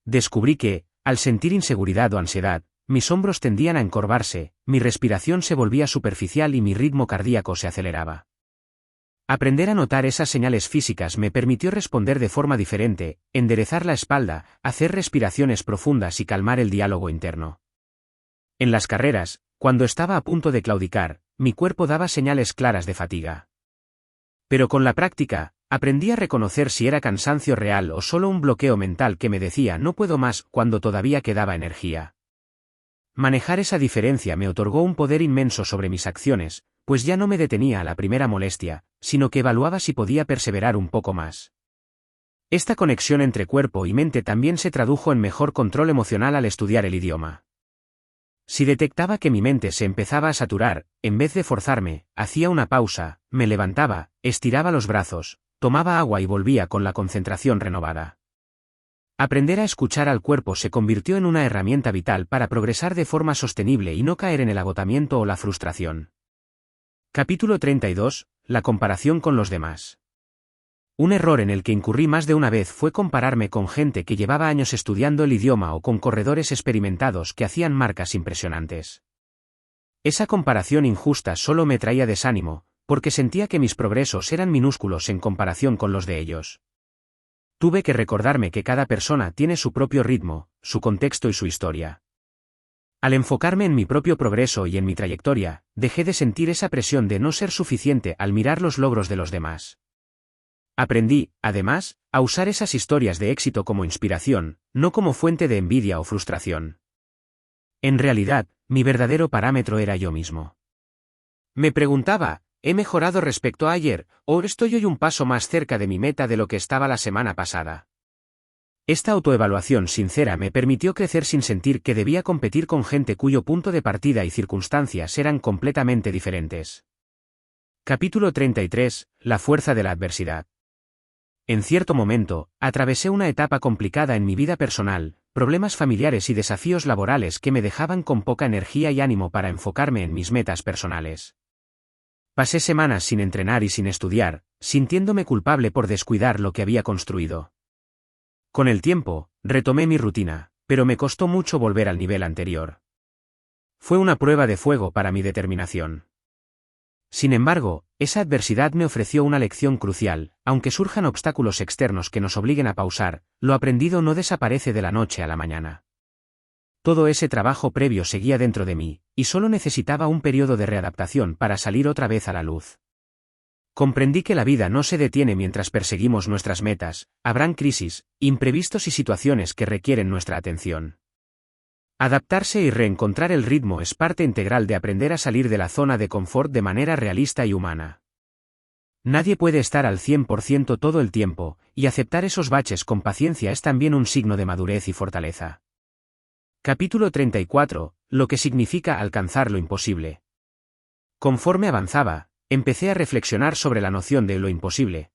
Descubrí que, al sentir inseguridad o ansiedad, mis hombros tendían a encorvarse, mi respiración se volvía superficial y mi ritmo cardíaco se aceleraba. Aprender a notar esas señales físicas me permitió responder de forma diferente, enderezar la espalda, hacer respiraciones profundas y calmar el diálogo interno. En las carreras, cuando estaba a punto de claudicar, mi cuerpo daba señales claras de fatiga. Pero con la práctica, aprendí a reconocer si era cansancio real o solo un bloqueo mental que me decía no puedo más cuando todavía quedaba energía. Manejar esa diferencia me otorgó un poder inmenso sobre mis acciones, pues ya no me detenía a la primera molestia, sino que evaluaba si podía perseverar un poco más. Esta conexión entre cuerpo y mente también se tradujo en mejor control emocional al estudiar el idioma. Si detectaba que mi mente se empezaba a saturar, en vez de forzarme, hacía una pausa, me levantaba, estiraba los brazos, tomaba agua y volvía con la concentración renovada. Aprender a escuchar al cuerpo se convirtió en una herramienta vital para progresar de forma sostenible y no caer en el agotamiento o la frustración. Capítulo 32. La comparación con los demás. Un error en el que incurrí más de una vez fue compararme con gente que llevaba años estudiando el idioma o con corredores experimentados que hacían marcas impresionantes. Esa comparación injusta solo me traía desánimo, porque sentía que mis progresos eran minúsculos en comparación con los de ellos. Tuve que recordarme que cada persona tiene su propio ritmo, su contexto y su historia. Al enfocarme en mi propio progreso y en mi trayectoria, dejé de sentir esa presión de no ser suficiente al mirar los logros de los demás. Aprendí, además, a usar esas historias de éxito como inspiración, no como fuente de envidia o frustración. En realidad, mi verdadero parámetro era yo mismo. Me preguntaba, ¿he mejorado respecto a ayer, o estoy hoy un paso más cerca de mi meta de lo que estaba la semana pasada? Esta autoevaluación sincera me permitió crecer sin sentir que debía competir con gente cuyo punto de partida y circunstancias eran completamente diferentes. Capítulo 33. La fuerza de la adversidad. En cierto momento, atravesé una etapa complicada en mi vida personal, problemas familiares y desafíos laborales que me dejaban con poca energía y ánimo para enfocarme en mis metas personales. Pasé semanas sin entrenar y sin estudiar, sintiéndome culpable por descuidar lo que había construido. Con el tiempo, retomé mi rutina, pero me costó mucho volver al nivel anterior. Fue una prueba de fuego para mi determinación. Sin embargo, esa adversidad me ofreció una lección crucial: aunque surjan obstáculos externos que nos obliguen a pausar, lo aprendido no desaparece de la noche a la mañana. Todo ese trabajo previo seguía dentro de mí, y solo necesitaba un periodo de readaptación para salir otra vez a la luz. Comprendí que la vida no se detiene mientras perseguimos nuestras metas, habrán crisis, imprevistos y situaciones que requieren nuestra atención. Adaptarse y reencontrar el ritmo es parte integral de aprender a salir de la zona de confort de manera realista y humana. Nadie puede estar al 100% todo el tiempo, y aceptar esos baches con paciencia es también un signo de madurez y fortaleza. Capítulo 34. Lo que significa alcanzar lo imposible. Conforme avanzaba, empecé a reflexionar sobre la noción de lo imposible.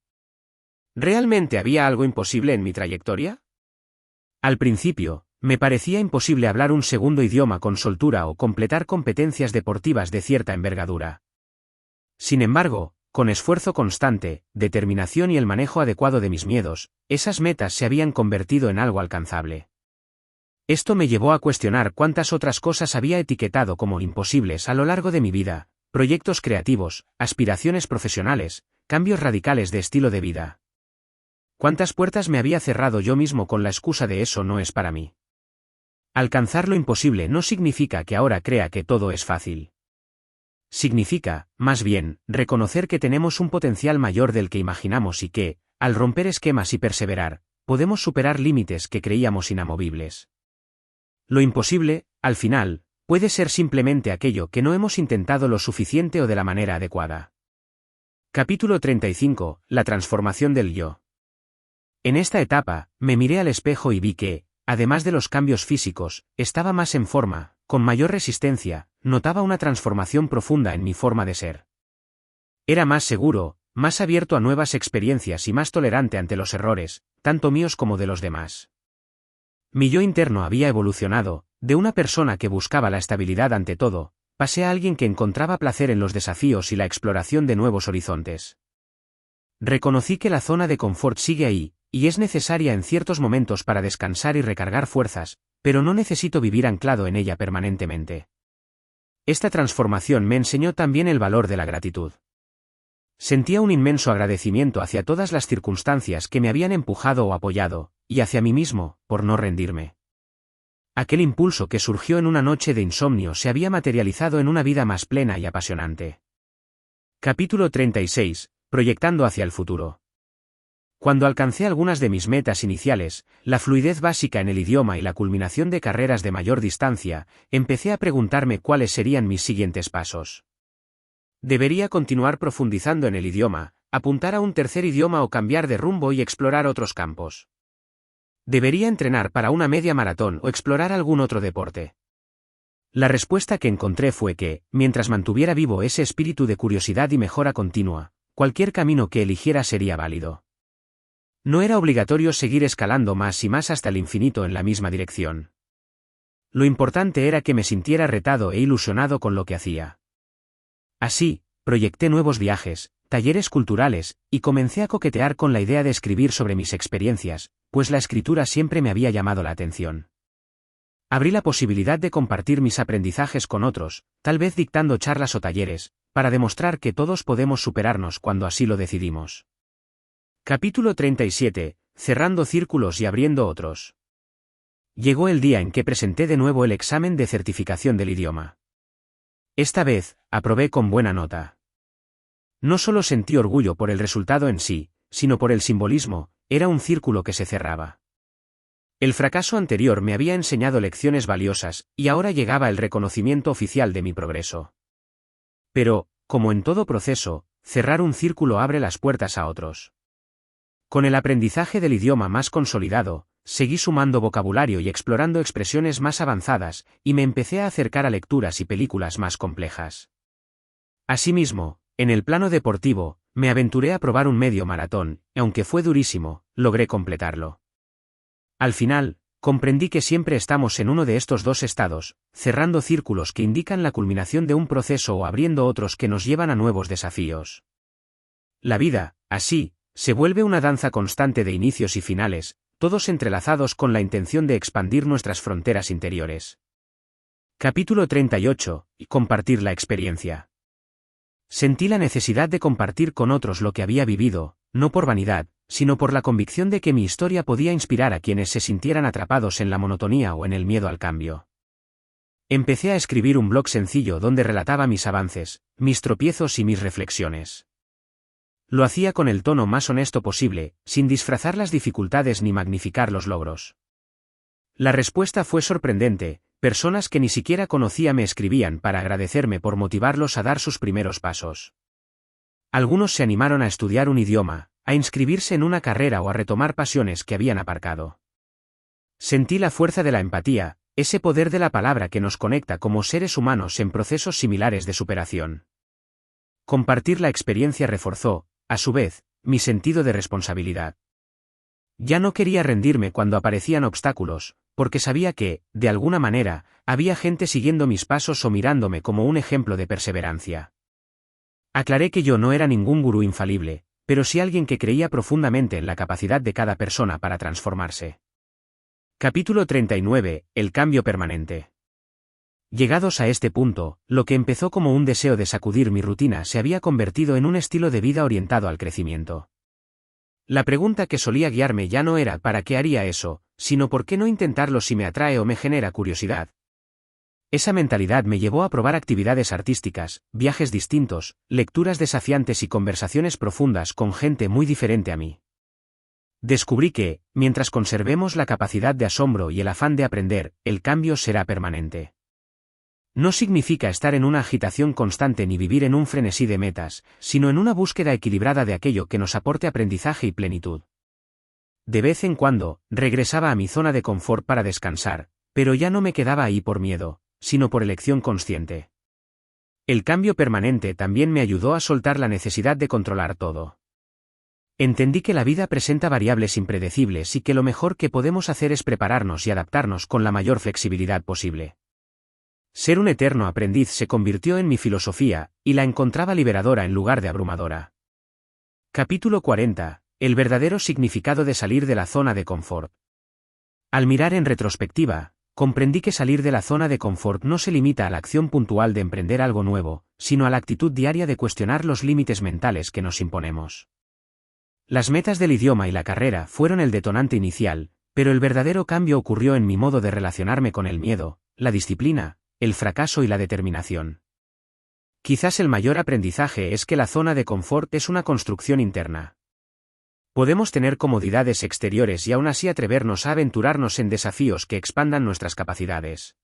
¿Realmente había algo imposible en mi trayectoria? Al principio, me parecía imposible hablar un segundo idioma con soltura o completar competencias deportivas de cierta envergadura. Sin embargo, con esfuerzo constante, determinación y el manejo adecuado de mis miedos, esas metas se habían convertido en algo alcanzable. Esto me llevó a cuestionar cuántas otras cosas había etiquetado como imposibles a lo largo de mi vida: proyectos creativos, aspiraciones profesionales, cambios radicales de estilo de vida. ¿Cuántas puertas me había cerrado yo mismo con la excusa de eso no es para mí? Alcanzar lo imposible no significa que ahora crea que todo es fácil. Significa, más bien, reconocer que tenemos un potencial mayor del que imaginamos y que, al romper esquemas y perseverar, podemos superar límites que creíamos inamovibles. Lo imposible, al final, puede ser simplemente aquello que no hemos intentado lo suficiente o de la manera adecuada. Capítulo 35. La transformación del yo. En esta etapa, me miré al espejo y vi que, además de los cambios físicos, estaba más en forma, con mayor resistencia, notaba una transformación profunda en mi forma de ser. Era más seguro, más abierto a nuevas experiencias y más tolerante ante los errores, tanto míos como de los demás. Mi yo interno había evolucionado, de una persona que buscaba la estabilidad ante todo, pasé a alguien que encontraba placer en los desafíos y la exploración de nuevos horizontes. Reconocí que la zona de confort sigue ahí, y es necesaria en ciertos momentos para descansar y recargar fuerzas, pero no necesito vivir anclado en ella permanentemente. Esta transformación me enseñó también el valor de la gratitud. Sentía un inmenso agradecimiento hacia todas las circunstancias que me habían empujado o apoyado, y hacia mí mismo, por no rendirme. Aquel impulso que surgió en una noche de insomnio se había materializado en una vida más plena y apasionante. Capítulo 36. Proyectando hacia el futuro. Cuando alcancé algunas de mis metas iniciales, la fluidez básica en el idioma y la culminación de carreras de mayor distancia, empecé a preguntarme cuáles serían mis siguientes pasos. ¿Debería continuar profundizando en el idioma, apuntar a un tercer idioma o cambiar de rumbo y explorar otros campos? ¿Debería entrenar para una media maratón o explorar algún otro deporte? La respuesta que encontré fue que, mientras mantuviera vivo ese espíritu de curiosidad y mejora continua, cualquier camino que eligiera sería válido. No era obligatorio seguir escalando más y más hasta el infinito en la misma dirección. Lo importante era que me sintiera retado e ilusionado con lo que hacía. Así, proyecté nuevos viajes, talleres culturales, y comencé a coquetear con la idea de escribir sobre mis experiencias, pues la escritura siempre me había llamado la atención. Abrí la posibilidad de compartir mis aprendizajes con otros, tal vez dictando charlas o talleres, para demostrar que todos podemos superarnos cuando así lo decidimos. Capítulo 37. Cerrando círculos y abriendo otros. Llegó el día en que presenté de nuevo el examen de certificación del idioma. Esta vez, aprobé con buena nota. No solo sentí orgullo por el resultado en sí, sino por el simbolismo, era un círculo que se cerraba. El fracaso anterior me había enseñado lecciones valiosas, y ahora llegaba el reconocimiento oficial de mi progreso. Pero, como en todo proceso, cerrar un círculo abre las puertas a otros. Con el aprendizaje del idioma más consolidado, seguí sumando vocabulario y explorando expresiones más avanzadas, y me empecé a acercar a lecturas y películas más complejas. Asimismo, en el plano deportivo, me aventuré a probar un medio maratón, y aunque fue durísimo, logré completarlo. Al final, comprendí que siempre estamos en uno de estos dos estados, cerrando círculos que indican la culminación de un proceso o abriendo otros que nos llevan a nuevos desafíos. La vida, así, se vuelve una danza constante de inicios y finales, todos entrelazados con la intención de expandir nuestras fronteras interiores. Capítulo 38. Compartir la experiencia. Sentí la necesidad de compartir con otros lo que había vivido, no por vanidad, sino por la convicción de que mi historia podía inspirar a quienes se sintieran atrapados en la monotonía o en el miedo al cambio. Empecé a escribir un blog sencillo donde relataba mis avances, mis tropiezos y mis reflexiones. Lo hacía con el tono más honesto posible, sin disfrazar las dificultades ni magnificar los logros. La respuesta fue sorprendente, personas que ni siquiera conocía me escribían para agradecerme por motivarlos a dar sus primeros pasos. Algunos se animaron a estudiar un idioma, a inscribirse en una carrera o a retomar pasiones que habían aparcado. Sentí la fuerza de la empatía, ese poder de la palabra que nos conecta como seres humanos en procesos similares de superación. Compartir la experiencia reforzó, a su vez, mi sentido de responsabilidad. Ya no quería rendirme cuando aparecían obstáculos, porque sabía que, de alguna manera, había gente siguiendo mis pasos o mirándome como un ejemplo de perseverancia. Aclaré que yo no era ningún gurú infalible, pero sí alguien que creía profundamente en la capacidad de cada persona para transformarse. Capítulo 39. El cambio permanente. Llegados a este punto, lo que empezó como un deseo de sacudir mi rutina se había convertido en un estilo de vida orientado al crecimiento. La pregunta que solía guiarme ya no era ¿para qué haría eso?, sino ¿por qué no intentarlo si me atrae o me genera curiosidad? Esa mentalidad me llevó a probar actividades artísticas, viajes distintos, lecturas desafiantes y conversaciones profundas con gente muy diferente a mí. Descubrí que, mientras conservemos la capacidad de asombro y el afán de aprender, el cambio será permanente. No significa estar en una agitación constante ni vivir en un frenesí de metas, sino en una búsqueda equilibrada de aquello que nos aporte aprendizaje y plenitud. De vez en cuando, regresaba a mi zona de confort para descansar, pero ya no me quedaba ahí por miedo, sino por elección consciente. El cambio permanente también me ayudó a soltar la necesidad de controlar todo. Entendí que la vida presenta variables impredecibles y que lo mejor que podemos hacer es prepararnos y adaptarnos con la mayor flexibilidad posible. Ser un eterno aprendiz se convirtió en mi filosofía, y la encontraba liberadora en lugar de abrumadora. Capítulo 40. El verdadero significado de salir de la zona de confort. Al mirar en retrospectiva, comprendí que salir de la zona de confort no se limita a la acción puntual de emprender algo nuevo, sino a la actitud diaria de cuestionar los límites mentales que nos imponemos. Las metas del idioma y la carrera fueron el detonante inicial, pero el verdadero cambio ocurrió en mi modo de relacionarme con el miedo, la disciplina, el fracaso y la determinación. Quizás el mayor aprendizaje es que la zona de confort es una construcción interna. Podemos tener comodidades exteriores y aún así atrevernos a aventurarnos en desafíos que expandan nuestras capacidades.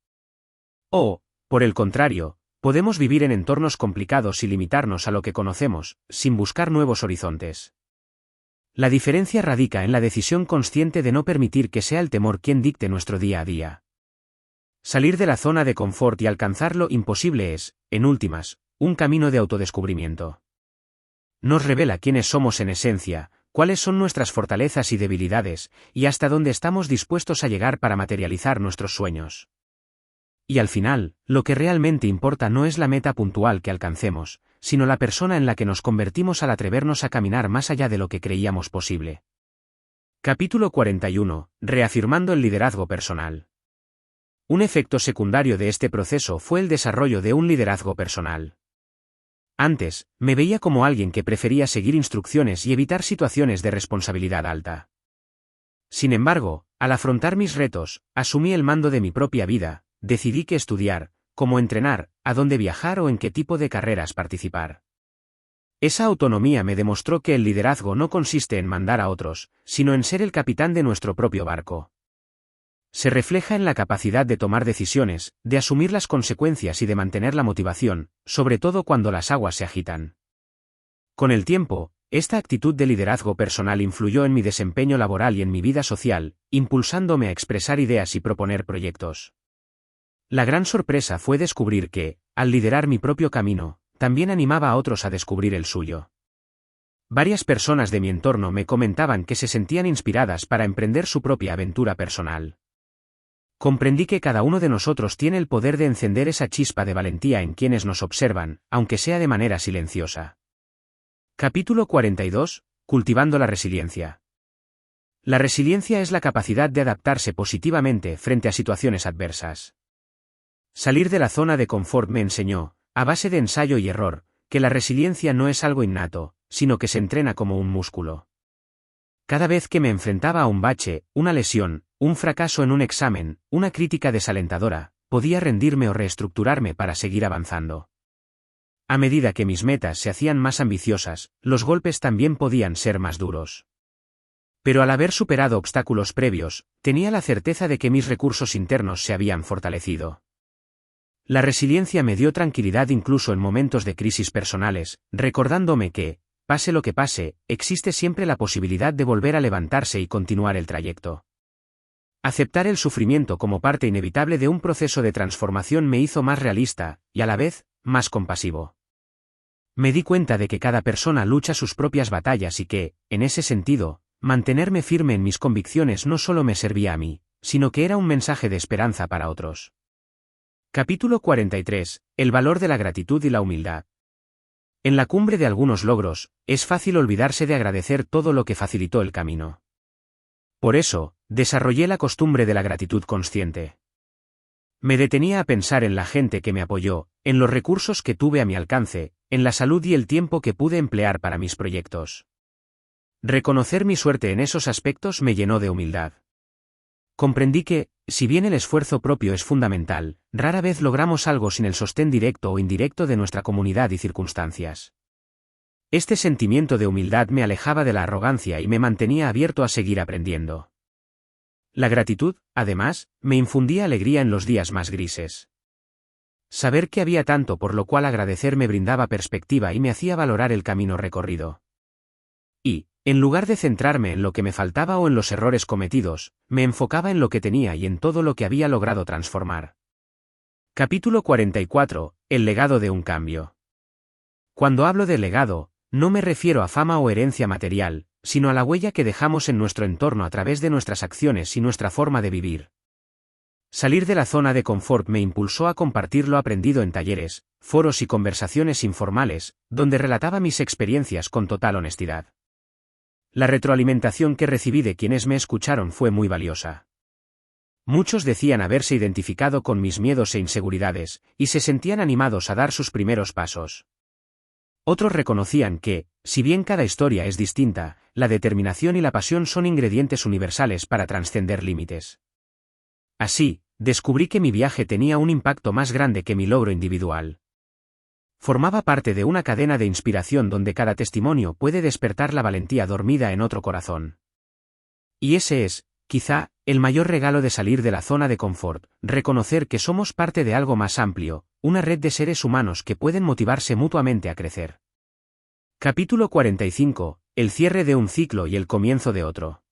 O, por el contrario, podemos vivir en entornos complicados y limitarnos a lo que conocemos, sin buscar nuevos horizontes. La diferencia radica en la decisión consciente de no permitir que sea el temor quien dicte nuestro día a día. Salir de la zona de confort y alcanzar lo imposible es, en últimas, un camino de autodescubrimiento. Nos revela quiénes somos en esencia, cuáles son nuestras fortalezas y debilidades, y hasta dónde estamos dispuestos a llegar para materializar nuestros sueños. Y al final, lo que realmente importa no es la meta puntual que alcancemos, sino la persona en la que nos convertimos al atrevernos a caminar más allá de lo que creíamos posible. Capítulo 41. Reafirmando el liderazgo personal. Un efecto secundario de este proceso fue el desarrollo de un liderazgo personal. Antes, me veía como alguien que prefería seguir instrucciones y evitar situaciones de responsabilidad alta. Sin embargo, al afrontar mis retos, asumí el mando de mi propia vida, decidí qué estudiar, cómo entrenar, a dónde viajar o en qué tipo de carreras participar. Esa autonomía me demostró que el liderazgo no consiste en mandar a otros, sino en ser el capitán de nuestro propio barco. Se refleja en la capacidad de tomar decisiones, de asumir las consecuencias y de mantener la motivación, sobre todo cuando las aguas se agitan. Con el tiempo, esta actitud de liderazgo personal influyó en mi desempeño laboral y en mi vida social, impulsándome a expresar ideas y proponer proyectos. La gran sorpresa fue descubrir que, al liderar mi propio camino, también animaba a otros a descubrir el suyo. Varias personas de mi entorno me comentaban que se sentían inspiradas para emprender su propia aventura personal. Comprendí que cada uno de nosotros tiene el poder de encender esa chispa de valentía en quienes nos observan, aunque sea de manera silenciosa. Capítulo 42. Cultivando la resiliencia. La resiliencia es la capacidad de adaptarse positivamente frente a situaciones adversas. Salir de la zona de confort me enseñó, a base de ensayo y error, que la resiliencia no es algo innato, sino que se entrena como un músculo. Cada vez que me enfrentaba a un bache, una lesión, un fracaso en un examen, una crítica desalentadora, podía rendirme o reestructurarme para seguir avanzando. A medida que mis metas se hacían más ambiciosas, los golpes también podían ser más duros. Pero al haber superado obstáculos previos, tenía la certeza de que mis recursos internos se habían fortalecido. La resiliencia me dio tranquilidad incluso en momentos de crisis personales, recordándome que, pase lo que pase, existe siempre la posibilidad de volver a levantarse y continuar el trayecto. Aceptar el sufrimiento como parte inevitable de un proceso de transformación me hizo más realista, y a la vez, más compasivo. Me di cuenta de que cada persona lucha sus propias batallas y que, en ese sentido, mantenerme firme en mis convicciones no solo me servía a mí, sino que era un mensaje de esperanza para otros. Capítulo 43. El valor de la gratitud y la humildad. En la cumbre de algunos logros, es fácil olvidarse de agradecer todo lo que facilitó el camino. Por eso, desarrollé la costumbre de la gratitud consciente. Me detenía a pensar en la gente que me apoyó, en los recursos que tuve a mi alcance, en la salud y el tiempo que pude emplear para mis proyectos. Reconocer mi suerte en esos aspectos me llenó de humildad. Comprendí que, si bien el esfuerzo propio es fundamental, rara vez logramos algo sin el sostén directo o indirecto de nuestra comunidad y circunstancias. Este sentimiento de humildad me alejaba de la arrogancia y me mantenía abierto a seguir aprendiendo. La gratitud, además, me infundía alegría en los días más grises. Saber que había tanto por lo cual agradecer me brindaba perspectiva y me hacía valorar el camino recorrido. Y, en lugar de centrarme en lo que me faltaba o en los errores cometidos, me enfocaba en lo que tenía y en todo lo que había logrado transformar. Capítulo 44. El legado de un cambio. Cuando hablo de legado, no me refiero a fama o herencia material, sino a la huella que dejamos en nuestro entorno a través de nuestras acciones y nuestra forma de vivir. Salir de la zona de confort me impulsó a compartir lo aprendido en talleres, foros y conversaciones informales, donde relataba mis experiencias con total honestidad. La retroalimentación que recibí de quienes me escucharon fue muy valiosa. Muchos decían haberse identificado con mis miedos e inseguridades, y se sentían animados a dar sus primeros pasos. Otros reconocían que, si bien cada historia es distinta, la determinación y la pasión son ingredientes universales para trascender límites. Así, descubrí que mi viaje tenía un impacto más grande que mi logro individual. Formaba parte de una cadena de inspiración donde cada testimonio puede despertar la valentía dormida en otro corazón. Y ese es, quizá, el mayor regalo de salir de la zona de confort, reconocer que somos parte de algo más amplio, una red de seres humanos que pueden motivarse mutuamente a crecer. Capítulo 45. El cierre de un ciclo y el comienzo de otro.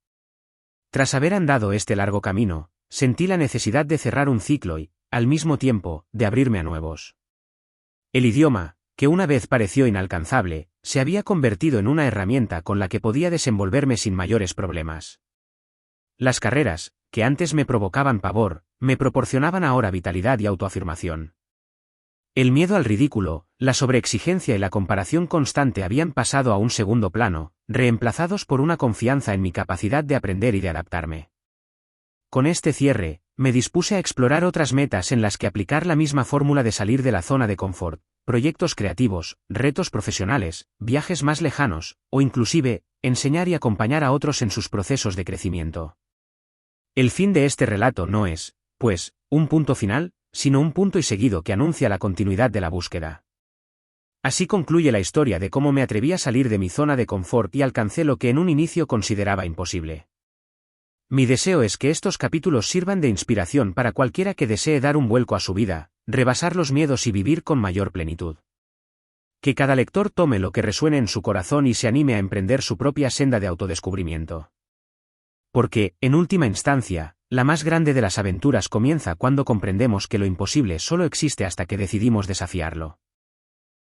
Tras haber andado este largo camino, sentí la necesidad de cerrar un ciclo y, al mismo tiempo, de abrirme a nuevos. El idioma, que una vez pareció inalcanzable, se había convertido en una herramienta con la que podía desenvolverme sin mayores problemas. Las carreras, que antes me provocaban pavor, me proporcionaban ahora vitalidad y autoafirmación. El miedo al ridículo, la sobreexigencia y la comparación constante habían pasado a un segundo plano, reemplazados por una confianza en mi capacidad de aprender y de adaptarme. Con este cierre, me dispuse a explorar otras metas en las que aplicar la misma fórmula de salir de la zona de confort, proyectos creativos, retos profesionales, viajes más lejanos, o inclusive, enseñar y acompañar a otros en sus procesos de crecimiento. El fin de este relato no es, pues, un punto final, sino un punto y seguido que anuncia la continuidad de la búsqueda. Así concluye la historia de cómo me atreví a salir de mi zona de confort y alcancé lo que en un inicio consideraba imposible. Mi deseo es que estos capítulos sirvan de inspiración para cualquiera que desee dar un vuelco a su vida, rebasar los miedos y vivir con mayor plenitud. Que cada lector tome lo que resuene en su corazón y se anime a emprender su propia senda de autodescubrimiento. Porque, en última instancia, la más grande de las aventuras comienza cuando comprendemos que lo imposible solo existe hasta que decidimos desafiarlo.